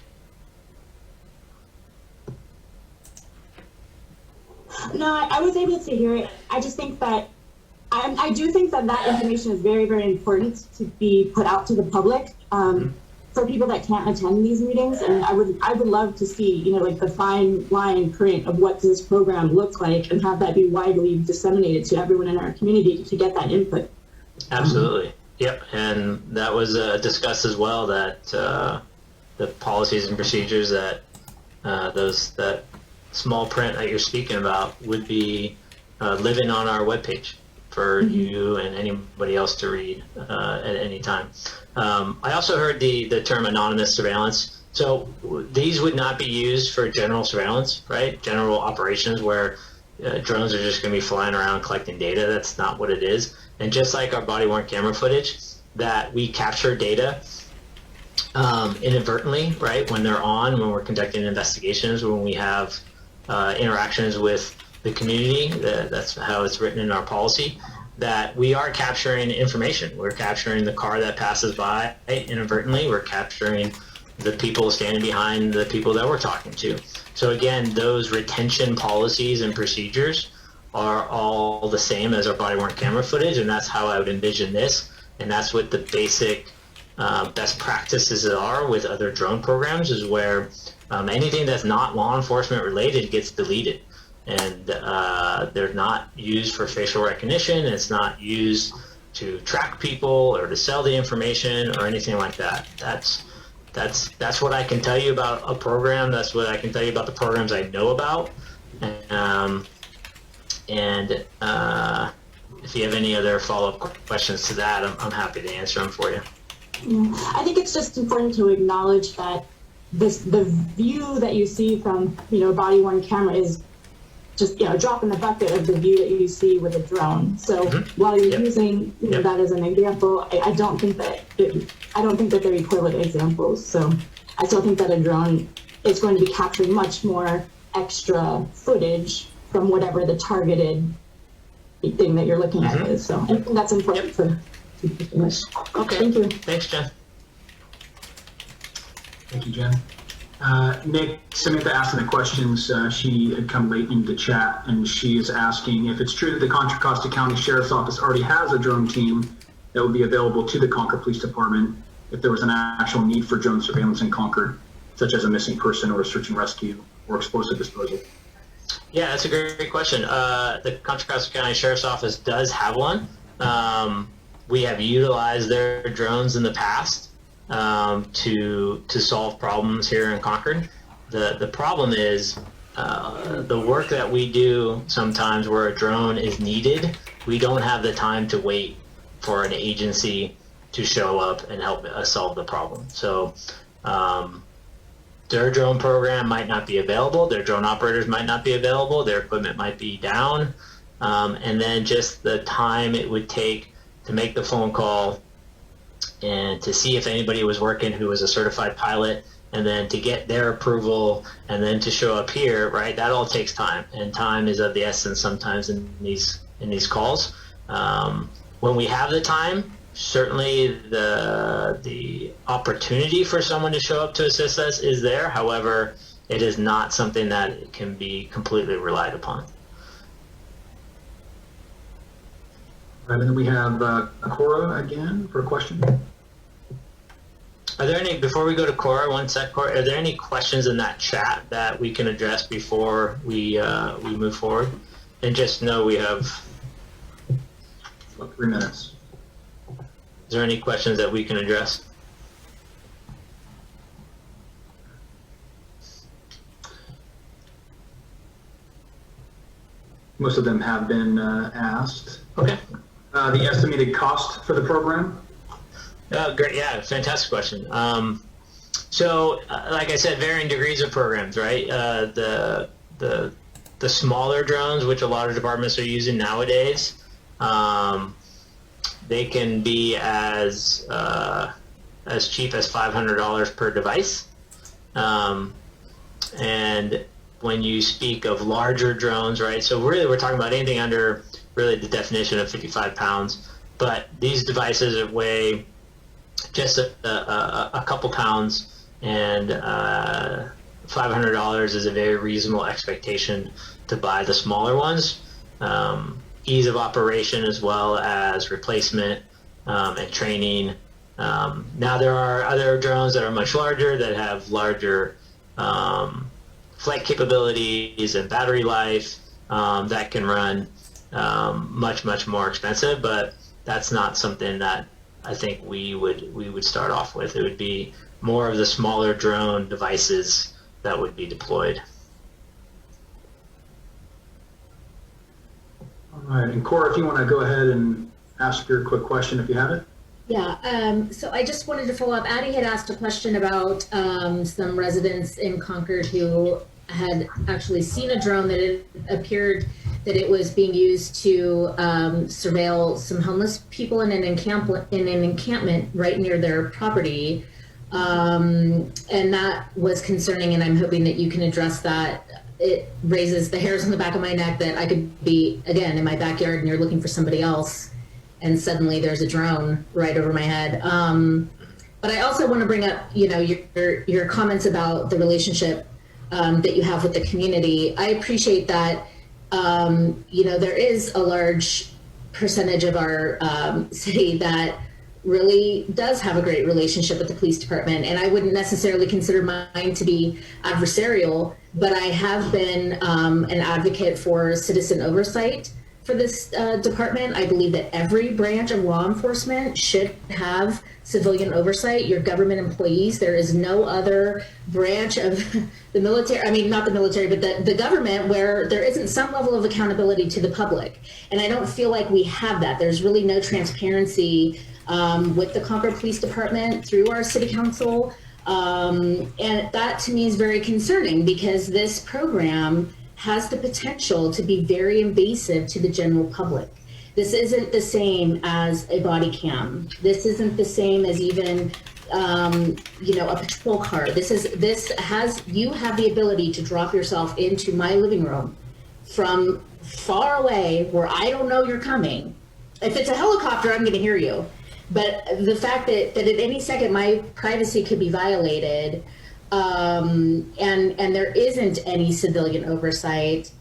No, I was able to hear it. I just think that I do think that that information is very, very important to be put out to the public. For people that can't attend these meetings, and I would love to see, you know, like the fine line print of what this program looks like, and have that be widely disseminated to everyone in our community to get that input. Absolutely. Yep. And that was discussed as well, that the policies and procedures that that small print that you're speaking about would be living on our webpage for you and anybody else to read at any time. I also heard the term anonymous surveillance. So these would not be used for general surveillance, right? General operations where drones are just going to be flying around collecting data. That's not what it is. And just like our body-worn camera footage, that we capture data inadvertently, right? When they're on, when we're conducting investigations, when we have interactions with the community, that's how it's written in our policy, that we are capturing information. We're capturing the car that passes by inadvertently. We're capturing the people standing behind the people that we're talking to. So again, those retention policies and procedures are all the same as our body-worn camera footage, and that's how I would envision this. And that's what the basic best practices are with other drone programs, is where anything that's not law enforcement related gets deleted. And they're not used for facial recognition. It's not used to track people or to sell the information or anything like that. That's what I can tell you about a program. That's what I can tell you about the programs I know about. And if you have any other follow-up questions to that, I'm happy to answer them for you. Yeah. I think it's just important to acknowledge that the view that you see from, you know, a body-worn camera is just, you know, a drop in the bucket of the view that you see with a drone. So while you're using, you know, that as an example, I don't think that they're equivalent examples. So I still think that a drone is going to be capturing much more extra footage from whatever the targeted thing that you're looking at is. So I think that's important for people. Okay. Thank you. Thanks, Jen. Thank you, Jen. Nick, Samantha asked in the questions, she had come late into the chat, and she is asking if it's true that the Contra Costa County Sheriff's Office already has a drone team that would be available to the Concord Police Department if there was an actual need for drone surveillance in Concord. such as a missing person or a search and rescue or explosive disposal? Yeah, that's a great question. The Contra Costa County Sheriff's Office does have one. We have utilized their drones in the past to solve problems here in Concord. The problem is the work that we do sometimes where a drone is needed, we don't have the time to wait for an agency to show up and help us solve the problem. So their drone program might not be available, their drone operators might not be available, their equipment might be down, and then just the time it would take to make the phone call and to see if anybody was working who was a certified pilot, and then to get their approval and then to show up here, right? That all takes time, and time is of the essence sometimes in these calls. When we have the time, certainly the opportunity for someone to show up to assist us is there. However, it is not something that can be completely relied upon. And then we have Cora again for a question. Are there any, before we go to Cora, one sec, Cora, are there any questions in that chat that we can address before we move forward? And just know we have About 3 minutes. Is there any questions that we can address? Most of them have been asked. Okay. The estimated cost for the program? Great. Yeah, fantastic question. So, like I said, varying degrees of programs, right? The smaller drones, which a lot of departments are using nowadays, they can be as cheap as $500 per device. And when you speak of larger drones, right? So really, we're talking about anything under really the definition of 55 pounds. But these devices weigh just a couple pounds, and $500 is a very reasonable expectation to buy the smaller ones. Ease of operation as well as replacement and training. Now there are other drones that are much larger that have larger flight capabilities and battery life that can run much more expensive, but that's not something that I think we would start off with. It would be more of the smaller drone devices that would be deployed. All right, and Cora, if you want to go ahead and ask your quick question if you have it. Yeah, so I just wanted to follow up. Addie had asked a question about some residents in Concord who had actually seen a drone that it appeared that it was being used to surveil some homeless people in an encampment right near their property. And that was concerning, and I'm hoping that you can address that. It raises the hairs on the back of my neck that I could be, again, in my backyard and you're looking for somebody else, and suddenly there's a drone right over my head. But I also want to bring up, your comments about the relationship that you have with the community. I appreciate that, there is a large percentage of our city that really does have a great relationship with the police department, and I wouldn't necessarily consider mine to be adversarial, but I have been an advocate for citizen oversight for this department. I believe that every branch of law enforcement should have civilian oversight. Your government employees, there is no other branch of the military, I mean, not the military, but the government where there isn't some level of accountability to the public. And I don't feel like we have that. There's really no transparency with the Concord Police Department through our city council. And that to me is very concerning, because this program has the potential to be very invasive to the general public. This isn't the same as a body cam. This isn't the same as even, a patrol car. You have the ability to drop yourself into my living room from far away where I don't know you're coming. If it's a helicopter, I'm gonna hear you. But the fact that at any second my privacy could be violated, and there isn't any civilian oversight,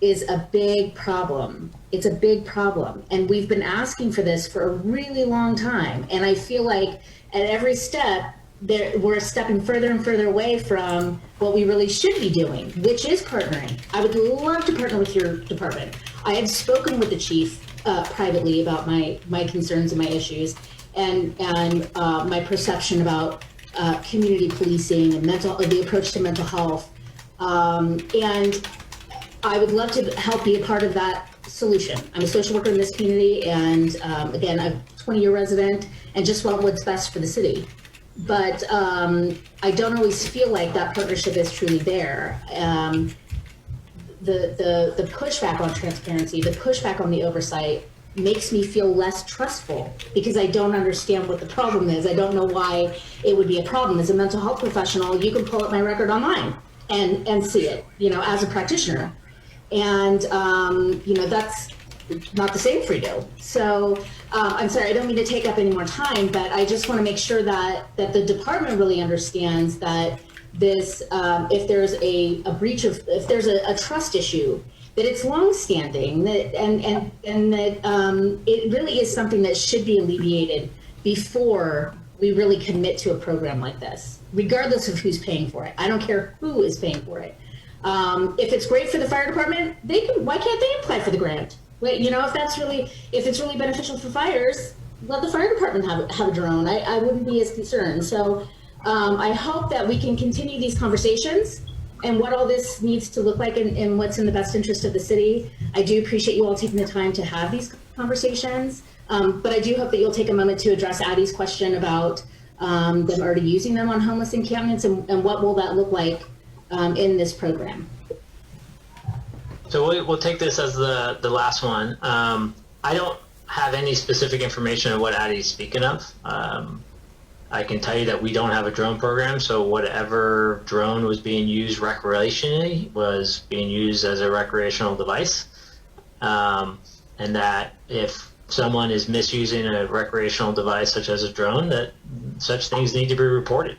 is a big problem. It's a big problem. And we've been asking for this for a really long time. And I feel like at every step, we're stepping further and further away from what we really should be doing, which is partnering. I would love to partner with your department. I have spoken with the chief privately about my concerns and my issues, and my perception about community policing and the approach to mental health. And I would love to help be a part of that solution. I'm a social worker in this community, and again, I'm a 20-year resident and just want what's best for the city. But I don't always feel like that partnership is truly there. The pushback on transparency, the pushback on the oversight makes me feel less trustful because I don't understand what the problem is. I don't know why it would be a problem. As a mental health professional, you can pull up my record online and see it, as a practitioner. And, that's not the same for you. So I'm sorry, I don't mean to take up any more time, but I just want to make sure that the department really understands that this, if there's a breach of, if there's a trust issue, that it's longstanding, and that it really is something that should be alleviated before we really commit to a program like this, regardless of who's paying for it. I don't care who is paying for it. If it's great for the fire department, why can't they apply for the grant? If it's really beneficial for fires, let the fire department have a drone. I wouldn't be as concerned. So I hope that we can continue these conversations and what all this needs to look like and what's in the best interest of the city. I do appreciate you all taking the time to have these conversations, but I do hope that you'll take a moment to address Addie's question about them already using them on homeless encampments and what will that look like in this program. So we'll take this as the last one. I don't have any specific information on what Addie's speaking of. I can tell you that we don't have a drone program, so whatever drone was being used recreationally was being used as a recreational device. And that if someone is misusing a recreational device such as a drone, that such things need to be reported.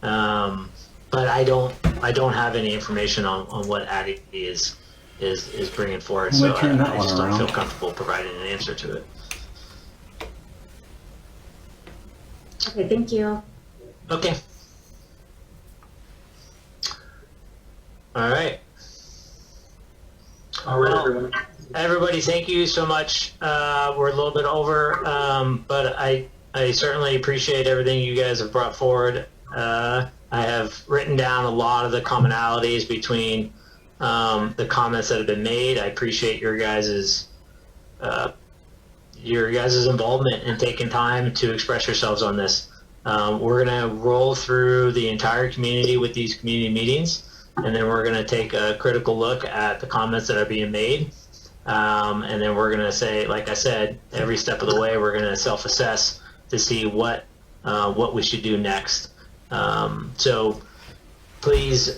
But I don't have any information on what Addie is bringing forward, so I just don't feel comfortable providing an answer to it. Okay, thank you. Okay. All right. All right, everyone. Everybody, thank you so much. We're a little bit over, but I certainly appreciate everything you guys have brought forward. I have written down a lot of the commonalities between the comments that have been made. I appreciate your guys' involvement in taking time to express yourselves on this. We're going to roll through the entire community with these community meetings, and then we're going to take a critical look at the comments that are being made. And then we're going to say, like I said, every step of the way, we're going to self-assess to see what we should do next. So please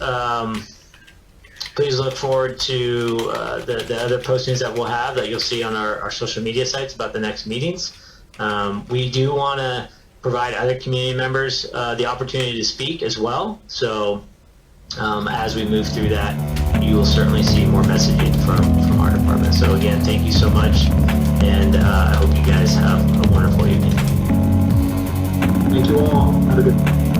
look forward to the other postings that we'll have that you'll see on our social media sites about the next meetings. We do want to provide other community members the opportunity to speak as well. So as we move through that, you will certainly see more messaging from our department. So again, thank you so much, and I hope you guys have a wonderful evening. Thank you all. Have a good